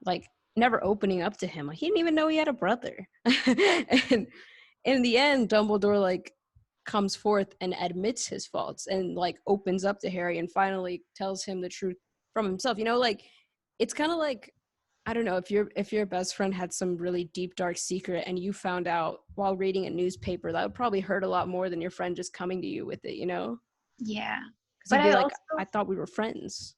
like never opening up to him. Like he didn't even know he had a brother. And in the end, Dumbledore like comes forth and admits his faults and like opens up to Harry and finally tells him the truth from himself. Like it's kind of like, I don't know, if your best friend had some really deep dark secret and you found out while reading a newspaper, that would probably hurt a lot more than your friend just coming to you with it, Yeah. because But you'd be I like, also, I thought we were friends.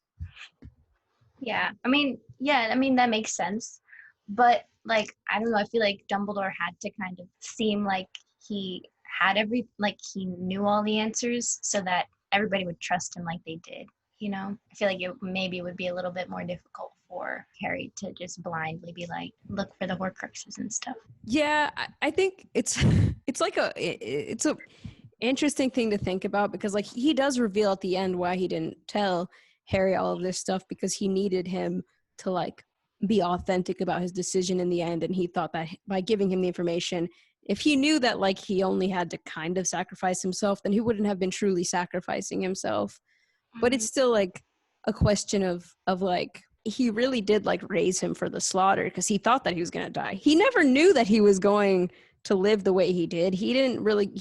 yeah, I mean, that makes sense. But like, I don't know, I feel like Dumbledore had to kind of seem like he like he knew all the answers so that everybody would trust him like they did. I feel like it maybe would be a little bit more difficult for Harry to just blindly be like, look for the Horcruxes and stuff. Yeah, I think it's it's a interesting thing to think about because like he does reveal at the end why he didn't tell Harry all of this stuff, because he needed him to like be authentic about his decision in the end, and he thought that by giving him the information, if he knew that like he only had to kind of sacrifice himself, then he wouldn't have been truly sacrificing himself. But it's still like a question of like he really did like raise him for the slaughter because he thought that he was going to die. He never knew that he was going to live the way he did. He didn't really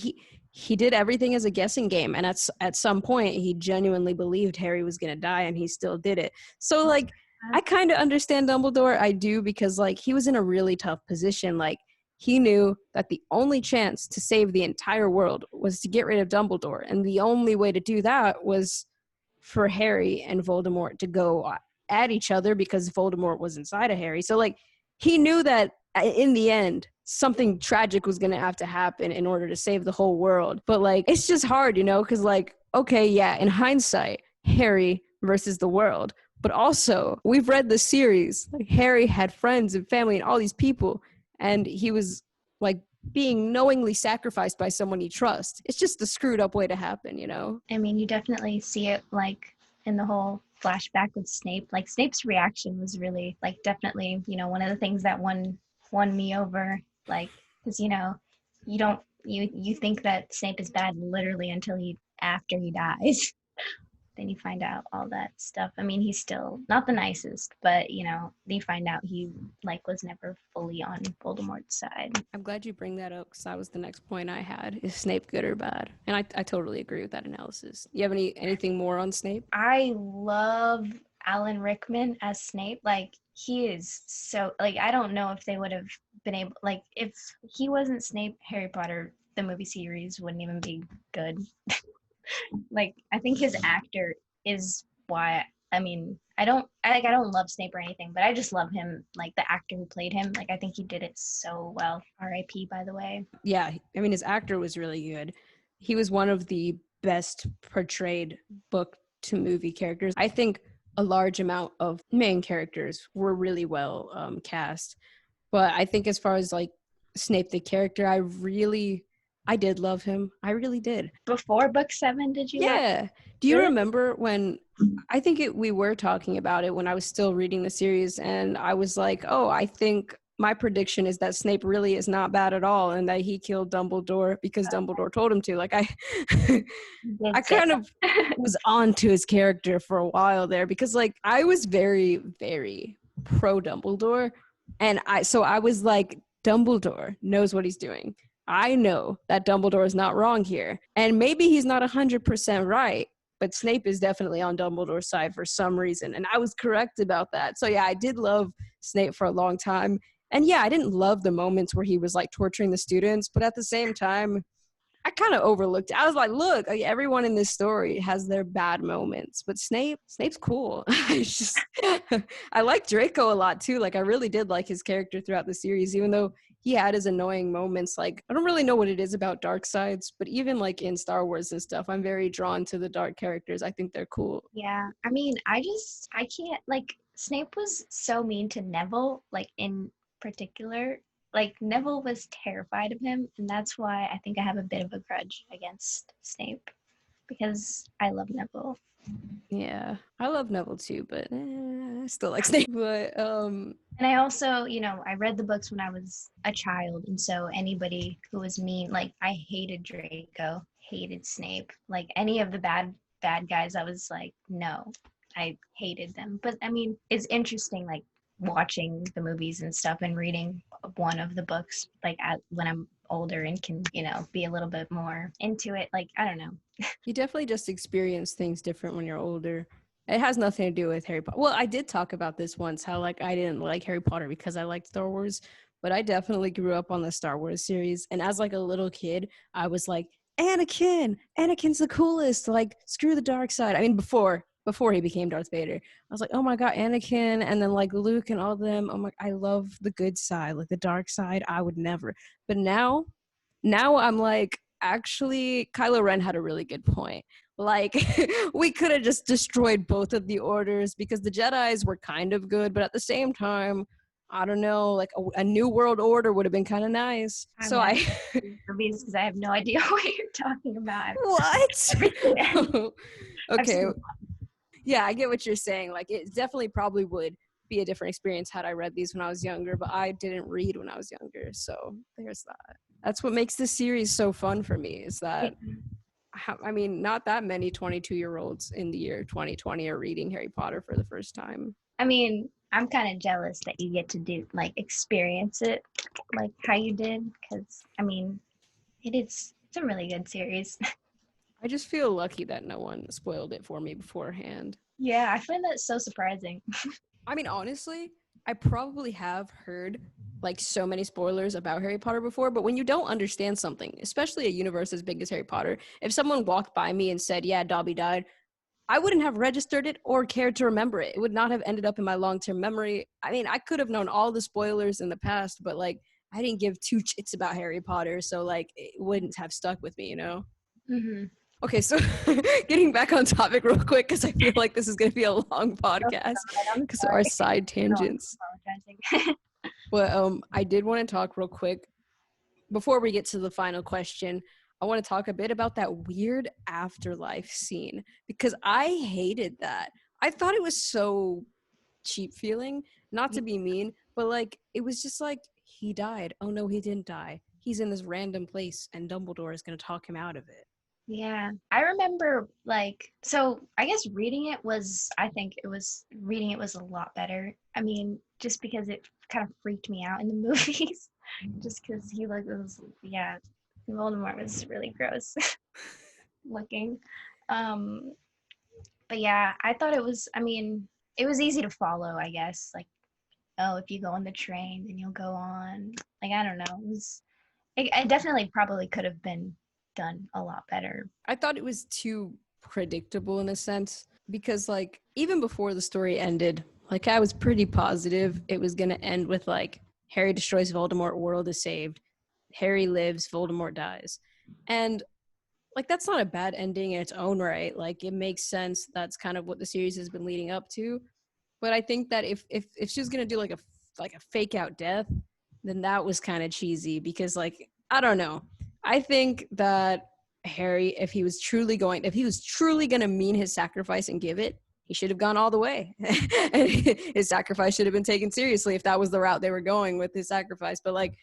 he did everything as a guessing game, and at some point he genuinely believed Harry was going to die, and he still did it. So like I kind of understand Dumbledore. I do, because like he was in a really tough position. Like he knew that the only chance to save the entire world was to get rid of Dumbledore, and the only way to do that was for Harry and Voldemort to go at each other because Voldemort was inside of Harry. So like he knew that in the end something tragic was going to have to happen in order to save the whole world. But like it's just hard, you know, because like, okay, yeah, in hindsight, Harry versus the world. But also, we've read the series. Like Harry had friends and family and all these people, and he was like being knowingly sacrificed by someone he trusts. It's just a screwed up way to happen, you know? I mean, you definitely see it like in the whole flashback with Snape. Like Snape's reaction was really like definitely, you know, one of the things that won me over. Like, because you know, you think that Snape is bad literally until after he dies. Then you find out all that stuff. I mean, he's still not the nicest, but you know, you find out he like was never fully on Voldemort's side. I'm glad you bring that up because that was the next point I had. Is Snape good or bad? And I totally agree with that analysis. You have anything more on Snape? I love Alan Rickman as Snape. Like he is so like I don't know if they would have been able like if he wasn't Snape, Harry Potter the movie series wouldn't even be good. Like I think his actor is why I mean I don't love Snape or anything, but I just love him, like the actor who played him. Like I think he did it so well. R.I.P. by the way. Yeah, I mean his actor was really good. He was one of the best portrayed book to movie characters. I think a large amount of main characters were really well cast, but I think as far as like Snape the character, I did love him. I really did. Before book 7, did you? Yeah. Do you remember when we were talking about it when I was still reading the series, and I was like, oh, I think my prediction is that Snape really is not bad at all and that he killed Dumbledore because Dumbledore told him to. Like I kind of was on to his character for a while there because like I was very, very pro Dumbledore. And I was like, Dumbledore knows what he's doing. I know that Dumbledore is not wrong here. And maybe he's not 100% right, but Snape is definitely on Dumbledore's side for some reason. And I was correct about that. So yeah, I did love Snape for a long time. And yeah, I didn't love the moments where he was like torturing the students, but at the same time, I kind of overlooked it. I was like, look, like, everyone in this story has their bad moments, but Snape's cool. I like Draco a lot too. Like I really did like his character throughout the series, even though he had his annoying moments. Like I don't really know what it is about dark sides, but even like in Star Wars and stuff, I'm very drawn to the dark characters. I think they're cool. Yeah, I mean, I can't, like, Snape was so mean to Neville, like, in particular. Like, Neville was terrified of him, and that's why I think I have a bit of a grudge against Snape, because I love Neville. Yeah, I love Neville too, but I still like Snape. But and I also, you know, I read the books when I was a child, and so anybody who was mean, like, I hated Draco, hated Snape, like any of the bad guys, I was like, no, I hated them. But I mean, it's interesting, like, watching the movies and stuff and reading one of the books, like, when I'm older and can, you know, be a little bit more into it. Like, I don't know. You definitely just experience things different when you're older. It has nothing to do with Harry Potter. Well, I did talk about this once, how like I didn't like Harry Potter because I liked Star Wars, but I definitely grew up on the Star Wars series. And as like a little kid, I was like, Anakin's the coolest. Like, screw the dark side. I mean, before he became Darth Vader, I was like, oh my God, Anakin. And then like Luke and all of them. Oh my, I love the good side, like the dark side. I would never. But now I'm like, actually, Kylo Ren had a really good point. Like, we could have just destroyed both of the orders because the Jedis were kind of good, but at the same time, I don't know, like a new world order would have been kind of nice. Movies, because I have no idea what you're talking about. What? Okay. Yeah, I get what you're saying. Like, it definitely probably would be a different experience had I read these when I was younger, but I didn't read when I was younger. So there's that. That's what makes this series so fun for me, is that, I mean, not that many 22-year-olds in the year 2020 are reading Harry Potter for the first time. I mean, I'm kind of jealous that you get to do, like, experience it like how you did, because, I mean, it's a really good series. I just feel lucky that no one spoiled it for me beforehand. Yeah, I find that so surprising. I mean, honestly, I probably have heard like so many spoilers about Harry Potter before, but when you don't understand something, especially a universe as big as Harry Potter, if someone walked by me and said, yeah, Dobby died, I wouldn't have registered it or cared to remember it. It would not have ended up in my long-term memory. I mean, I could have known all the spoilers in the past, but like I didn't give two chits about Harry Potter, so like it wouldn't have stuck with me, you know? Mm-hmm. Okay, so getting back on topic real quick, because I feel like this is going to be a long Oh podcast God, I'm because of our sorry. side No, I'm tangents. apologizing. But I did want to talk real quick before we get to the final question. I want to talk a bit about that weird afterlife scene because I hated that. I thought it was so cheap feeling, not to be mean, but like it was just like he died. Oh no, he didn't die. He's in this random place and Dumbledore is going to talk him out of it. Yeah, I remember like, so I guess reading it was a lot better. I mean, just because it kind of freaked me out in the movies, just because he like was, yeah, Voldemort was really gross looking. Um, but yeah, I thought I mean, it was easy to follow, I guess. Like, oh, if you go on the train, then you'll go on. Like, I don't know. It definitely probably could have been done a lot better. I thought it was too predictable in a sense because like even before the story ended, like I was pretty positive it was going to end with like Harry destroys Voldemort, world is saved. Harry lives, Voldemort dies. And like that's not a bad ending in its own right. Like it makes sense. That's kind of what the series has been leading up to. But I think that if she was going to do like a fake out death, then that was kind of cheesy because like I don't know. I think that Harry, if he was truly going to mean his sacrifice and give it, he should have gone all the way. And his sacrifice should have been taken seriously if that was the route they were going with his sacrifice. But like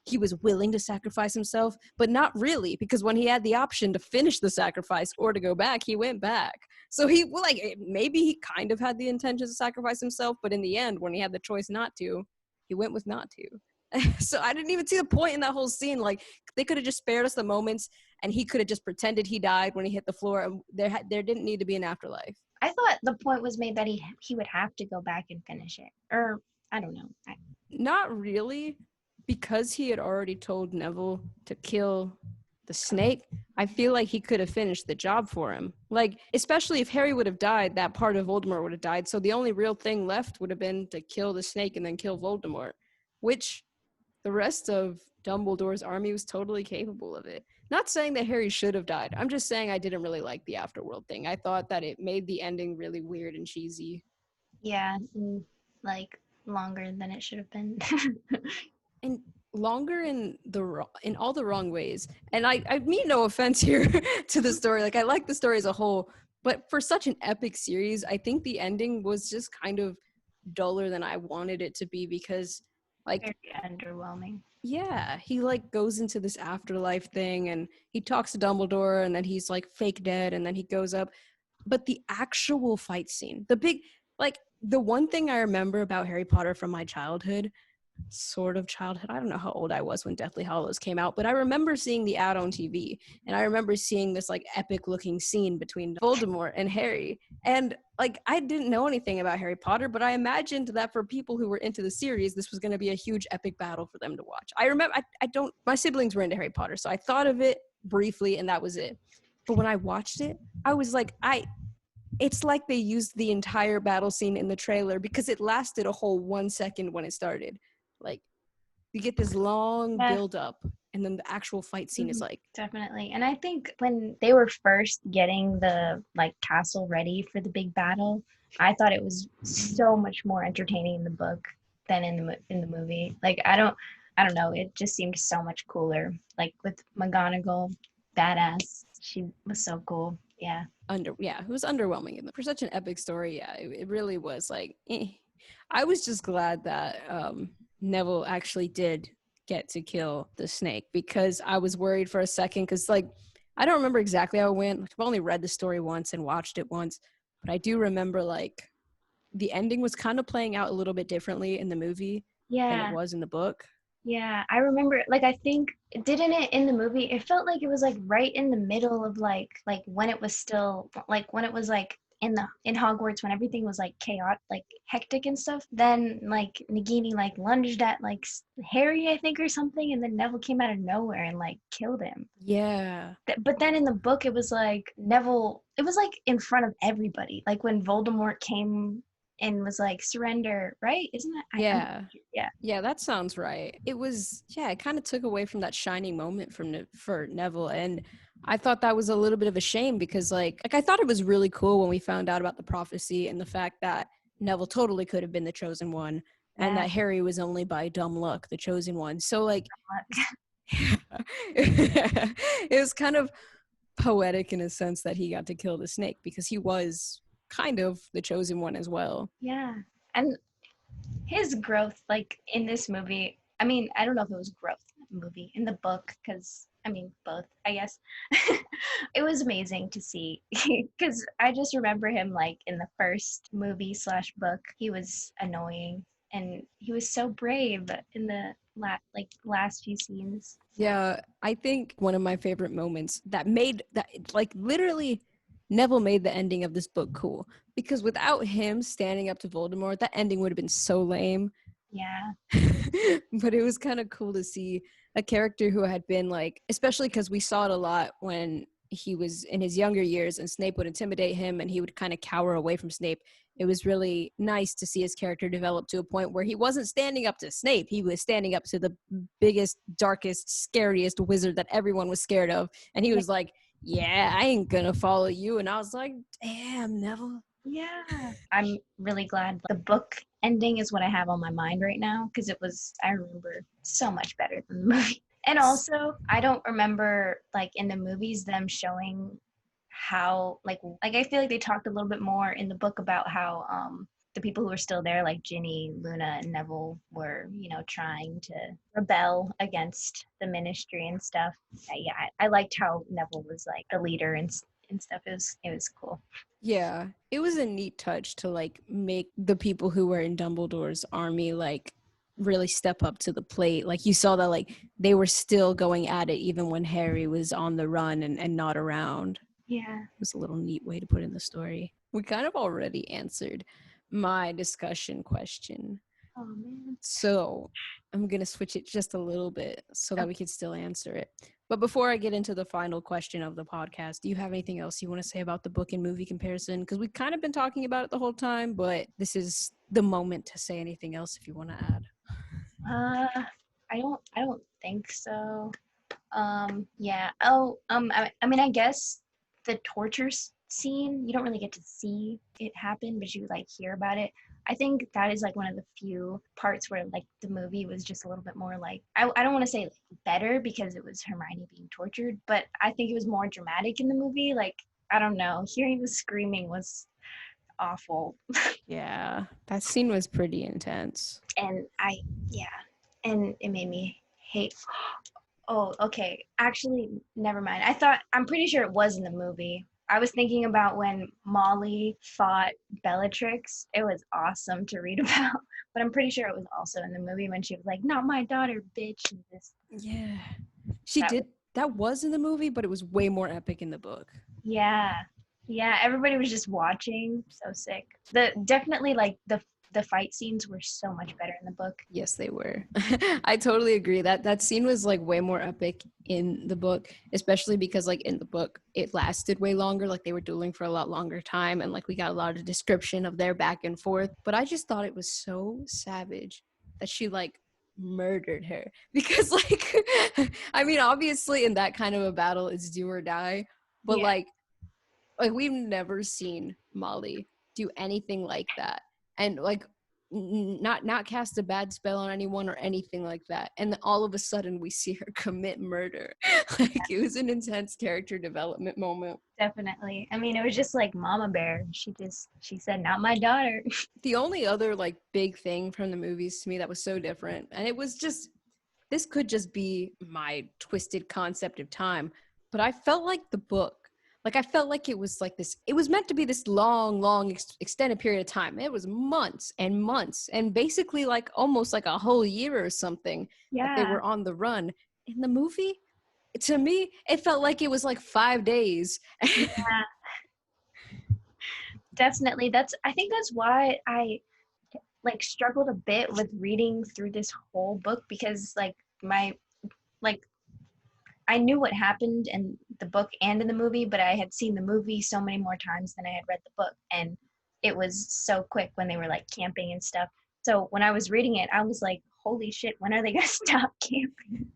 he was willing to sacrifice himself, but not really, because when he had the option to finish the sacrifice or to go back, he went back. So he like maybe he kind of had the intention to sacrifice himself, but in the end, when he had the choice not to, he went with not to. So I didn't even see the point in that whole scene. Like they could have just spared us the moments, and he could have just pretended he died when he hit the floor. And there didn't need to be an afterlife. I thought the point was made that he would have to go back and finish it, or I don't know. Not really, because he had already told Neville to kill the snake. I feel like he could have finished the job for him. Like, especially if Harry would have died, that part of Voldemort would have died. So the only real thing left would have been to kill the snake and then kill Voldemort, which the rest of Dumbledore's army was totally capable of it. Not saying that Harry should have died. I'm just saying I didn't really like the afterworld thing. I thought that it made the ending really weird and cheesy. Yeah, and like longer than it should have been. And longer in all the wrong ways. And I mean no offense here to the story. Like I like the story as a whole, but for such an epic series, I think the ending was just kind of duller than I wanted it to be because like Very underwhelming. yeah, he like goes into this afterlife thing and he talks to Dumbledore and then he's like fake dead and then he goes up. But the actual fight scene, like the one thing I remember about Harry Potter from my childhood, I don't know how old I was when Deathly Hallows came out, but I remember seeing the ad on TV and I remember seeing this like epic looking scene between Voldemort and Harry. And like I didn't know anything about Harry Potter, but I imagined that for people who were into the series, this was going to be a huge epic battle for them to watch. I remember my siblings were into Harry Potter, so I thought of it briefly and that was it. But when I watched it, I was like, it's like they used the entire battle scene in the trailer because it lasted a whole 1 second when it started. Like you get this long build up and then the actual fight scene is like definitely. And I think when they were first getting the like castle ready for the big battle, I thought it was so much more entertaining in the book than in the movie. Like I don't know, it just seemed so much cooler. Like with McGonagall, badass. She was so cool. Yeah. It was underwhelming for such an epic story. Yeah, it really was like I was just glad that Neville actually did get to kill the snake because I was worried for a second because like I don't remember exactly how it went. I've only read the story once and watched it once, but I do remember like the ending was kind of playing out a little bit differently in the movie than it was in the book. Yeah, I remember, like, I think, didn't it in the movie, it felt like it was, like, right in the middle of, like when it was still, like, when it was, like, in Hogwarts when everything was like chaotic, like hectic and stuff, then like Nagini like lunged at like Harry, I think, or something, and then Neville came out of nowhere and like killed him. Yeah. But then in the book it was like Neville, it was like in front of everybody, like when Voldemort came and was like surrender, right? Isn't that? Yeah. Yeah. Yeah, that sounds right. It was, yeah, it kind of took away from that shining moment for Neville, and I thought that was a little bit of a shame because like I thought it was really cool when we found out about the prophecy and the fact that Neville totally could have been the chosen one, and Yeah. that Harry was only by dumb luck the chosen one. So like it was kind of poetic in a sense that he got to kill the snake because he was kind of the chosen one as well. Yeah. And his growth, like in this movie, I mean, I don't know if it was growth in the movie, in the book, because I mean, both, I guess. It was amazing to see because I just remember him like in the first movie slash book, he was annoying and he was so brave in the last few scenes. Yeah, I think one of my favorite moments that made that, like, literally Neville made the ending of this book cool because without him standing up to Voldemort, that ending would have been so lame. Yeah. But it was kind of cool to see a character who had been like, especially because we saw it a lot when he was in his younger years and Snape would intimidate him and he would kind of cower away from Snape. It was really nice to see his character develop to a point where he wasn't standing up to Snape. He was standing up to the biggest, darkest, scariest wizard that everyone was scared of. And he was like, yeah, I ain't gonna follow you. And I was like, damn, Neville. Yeah. I'm really glad the book ending is what I have on my mind right now because I remember so much better than the movie. And also, I don't remember like in the movies them showing how like I feel like they talked a little bit more in the book about how the people who were still there, like Ginny, Luna, and Neville, were, trying to rebel against the ministry and stuff. Yeah, I liked how Neville was like the leader and stuff. It was cool. Yeah, it was a neat touch to like make the people who were in Dumbledore's army like really step up to the plate. Like you saw that like they were still going at it even when Harry was on the run and not around. Yeah. It was a little neat way to put in the story. We kind of already answered my discussion question. Oh man. So I'm going to switch it just a little bit so that we can still answer it. But before I get into the final question of the podcast, do you have anything else you want to say about the book and movie comparison? Because we've kind of been talking about it the whole time, but this is the moment to say anything else if you want to add. I don't think so. Yeah. Oh, I mean, I guess the torture scene, you don't really get to see it happen, but you like hear about it. I think that is like one of the few parts where like the movie was just a little bit more like, I don't want to say like, better because it was Hermione being tortured, but I think it was more dramatic in the movie. Like, I don't know, hearing the screaming was awful. Yeah, that scene was pretty intense. And and it made me hate. Oh, okay. Actually, never mind. I'm pretty sure it was in the movie. I was thinking about when Molly fought Bellatrix. It was awesome to read about, but I'm pretty sure it was also in the movie when she was like, "Not my daughter, bitch." And this. Yeah. She did. That was in the movie, but it was way more epic in the book. Yeah. Yeah, everybody was just watching. So sick. Definitely like the fight scenes were so much better in the book. Yes, they were. I totally agree. That scene was like way more epic in the book, especially because like in the book it lasted way longer. Like they were dueling for a lot longer time, and like we got a lot of description of their back and forth. But I just thought it was so savage that she like murdered her because like I mean obviously in that kind of a battle it's do or die, but Yeah. like we've never seen Molly do anything like that. And like not cast a bad spell on anyone or anything like that, and then all of a sudden we see her commit murder. Like it was an intense character development moment. Definitely. I mean, it was just like Mama Bear. She said, "Not my daughter." The only other like big thing from the movies to me that was so different, and it was just, this could just be my twisted concept of time, but I felt like the book, like I felt like it was like this, it was meant to be this long extended period of time. It was months and months and basically like almost like a whole year or something that they Yeah. were on the run. In the movie, to me, it felt like it was like 5 days. Yeah. Definitely. I think that's why I like struggled a bit with reading through this whole book, because like I knew what happened in the book and in the movie, but I had seen the movie so many more times than I had read the book, and it was so quick when they were like camping and stuff. So when I was reading it, I was like, holy shit, when are they gonna stop camping?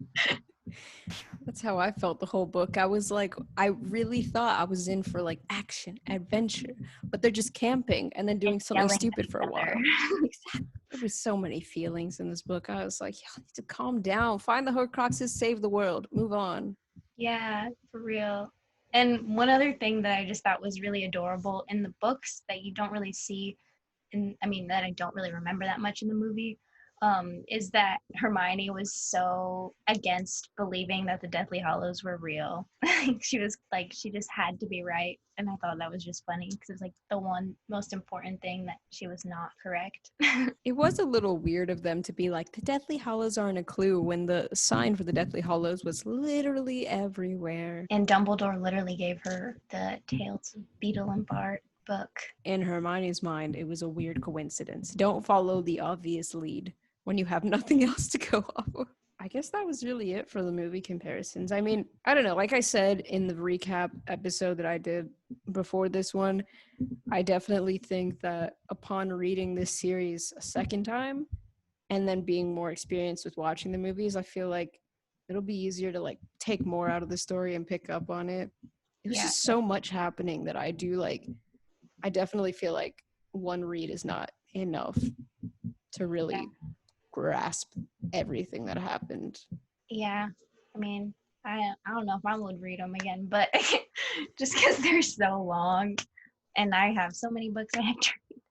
That's how I felt the whole book. I was like, I really thought I was in for like action, adventure, but they're just camping and then doing And something yelling stupid at for a each other. while. Exactly. There was so many feelings in this book. I was like, y'all need to calm down. Find the Horcruxes, save the world, move on. Yeah, for real. And one other thing that I just thought was really adorable in the books that you don't really see, and I mean that I don't really remember that much in the movie, is that Hermione was so against believing that the Deathly Hallows were real. She was like, she just had to be right, and I thought that was just funny because it's like the one most important thing that she was not correct. It was a little weird of them to be like, the Deathly Hallows aren't a clue when the sign for the Deathly Hallows was literally everywhere. And Dumbledore literally gave her the Tales of Beetle and Bart book. In Hermione's mind, it was a weird coincidence. Don't follow the obvious lead when you have nothing else to go off of. I guess that was really it for the movie comparisons. I mean, I don't know. Like I said in the recap episode that I did before this one, I definitely think that upon reading this series a second time and then being more experienced with watching the movies, I feel like it'll be easier to like take more out of the story and pick up on it. It was Yeah. just so much happening that I definitely feel like one read is not enough to really grasp everything that happened. Yeah. I mean, I don't know if I would read them again, but just because they're so long and I have so many books I have to read.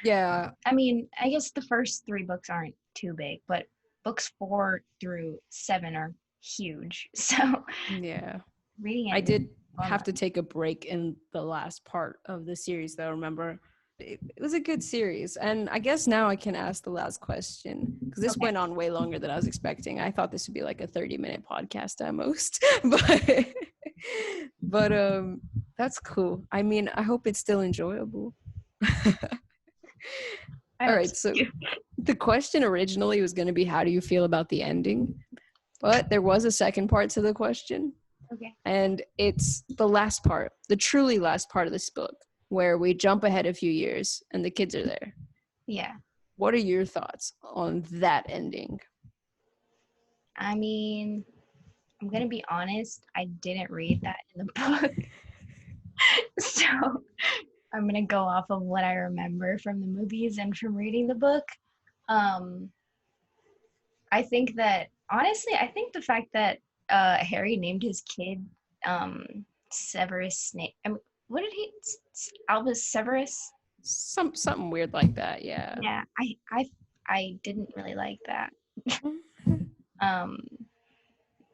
Yeah. I mean, I guess the first 3 books aren't too big, but books 4 through 7 are huge. So Yeah. reading it I did fun. have to take a break in the last part of the series, though. Remember, it was a good series. And I guess now I can ask the last question because this went on way longer than I was expecting. I thought this would be like a 30-minute podcast at most, but that's cool. I mean, I hope it's still enjoyable. All right, so the question originally was going to be, how do you feel about the ending? But there was a second part to the question. Okay. And it's the last part, the truly last part of this book, where we jump ahead a few years and the kids are there. Yeah. What are your thoughts on that ending? I mean, I'm going to be honest, I didn't read that in the book. So I'm going to go off of what I remember from the movies and from reading the book. I think that, honestly, I think the fact that Harry named his kid Severus Snape. I mean, what did he? Albus Severus. Something weird like that, yeah. Yeah, I didn't really like that.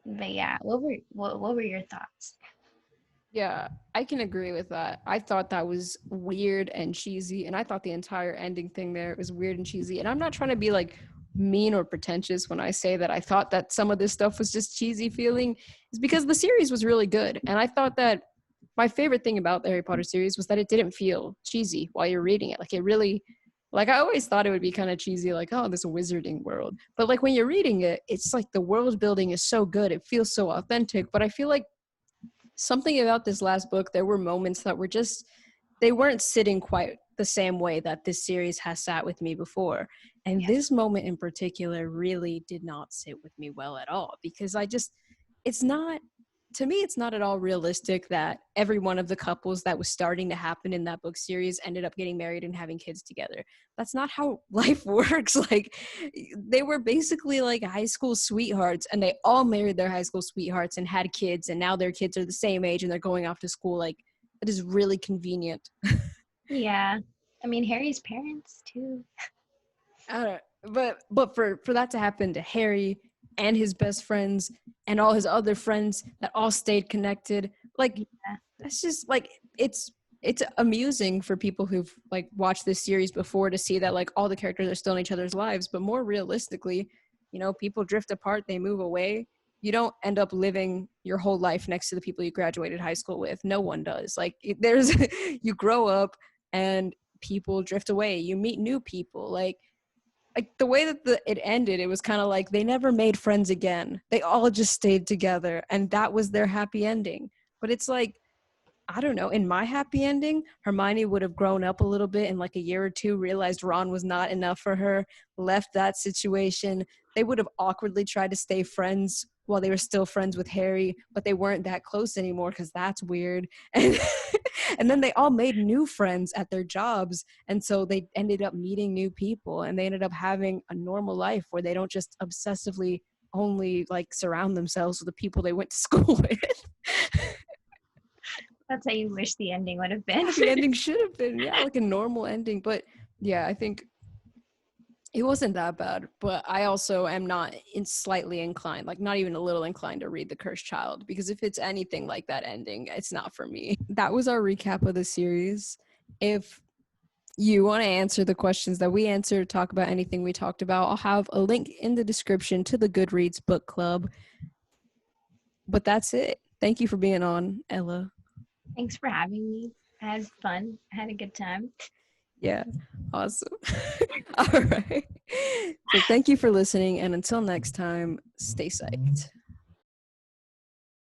But yeah, what were your thoughts? Yeah, I can agree with that. I thought that was weird and cheesy, and I thought the entire ending thing there was weird and cheesy. And I'm not trying to be like mean or pretentious when I say that I thought that some of this stuff was just cheesy feeling, is because the series was really good. And I thought that my favorite thing about the Harry Potter series was that it didn't feel cheesy while you're reading it. Like it really, like I always thought it would be kind of cheesy, like, oh, this wizarding world. But like when you're reading it, it's like the world building is so good. It feels so authentic. But I feel like something about this last book, there were moments that were just, they weren't sitting quite the same way that this series has sat with me before. And this moment in particular really did not sit with me well at all, because it's not, to me, it's not at all realistic that every one of the couples that was starting to happen in that book series ended up getting married and having kids together. That's not how life works. Like, they were basically like high school sweethearts, and they all married their high school sweethearts and had kids, and now their kids are the same age and they're going off to school. Like, it is really convenient. Yeah, I mean Harry's parents too. I don't know, but for that to happen to Harry and his best friends and all his other friends that all stayed connected, like that's just like it's amusing for people who've like watched this series before to see that like all the characters are still in each other's lives. But more realistically, you know, people drift apart, they move away. You don't end up living your whole life next to the people you graduated high school with. No one does. Like there's you grow up and people drift away. You meet new people. Like the way that it ended, it was kind of like they never made friends again. They all just stayed together, and that was their happy ending. But it's like, I don't know, in my happy ending, Hermione would have grown up a little bit in like a year or two, realized Ron was not enough for her, left that situation. They would have awkwardly tried to stay friends while they were still friends with Harry, but they weren't that close anymore because that's weird. And and then they all made new friends at their jobs, and so they ended up meeting new people, and they ended up having a normal life where they don't just obsessively only like surround themselves with the people they went to school with. That's how you wish the ending would have been. The ending should have been, yeah, like a normal ending. But yeah, I think it wasn't that bad. But I also am not slightly inclined, like not even a little inclined to read The Cursed Child, because if it's anything like that ending, it's not for me. That was our recap of the series. If you want to answer the questions that we answered, talk about anything we talked about, I'll have a link in the description to the Goodreads book club. But that's it. Thank you for being on, Ella. Thanks for having me. I had fun. I had a good time. Yeah, awesome. All right. So thank you for listening, and until next time, stay psyched.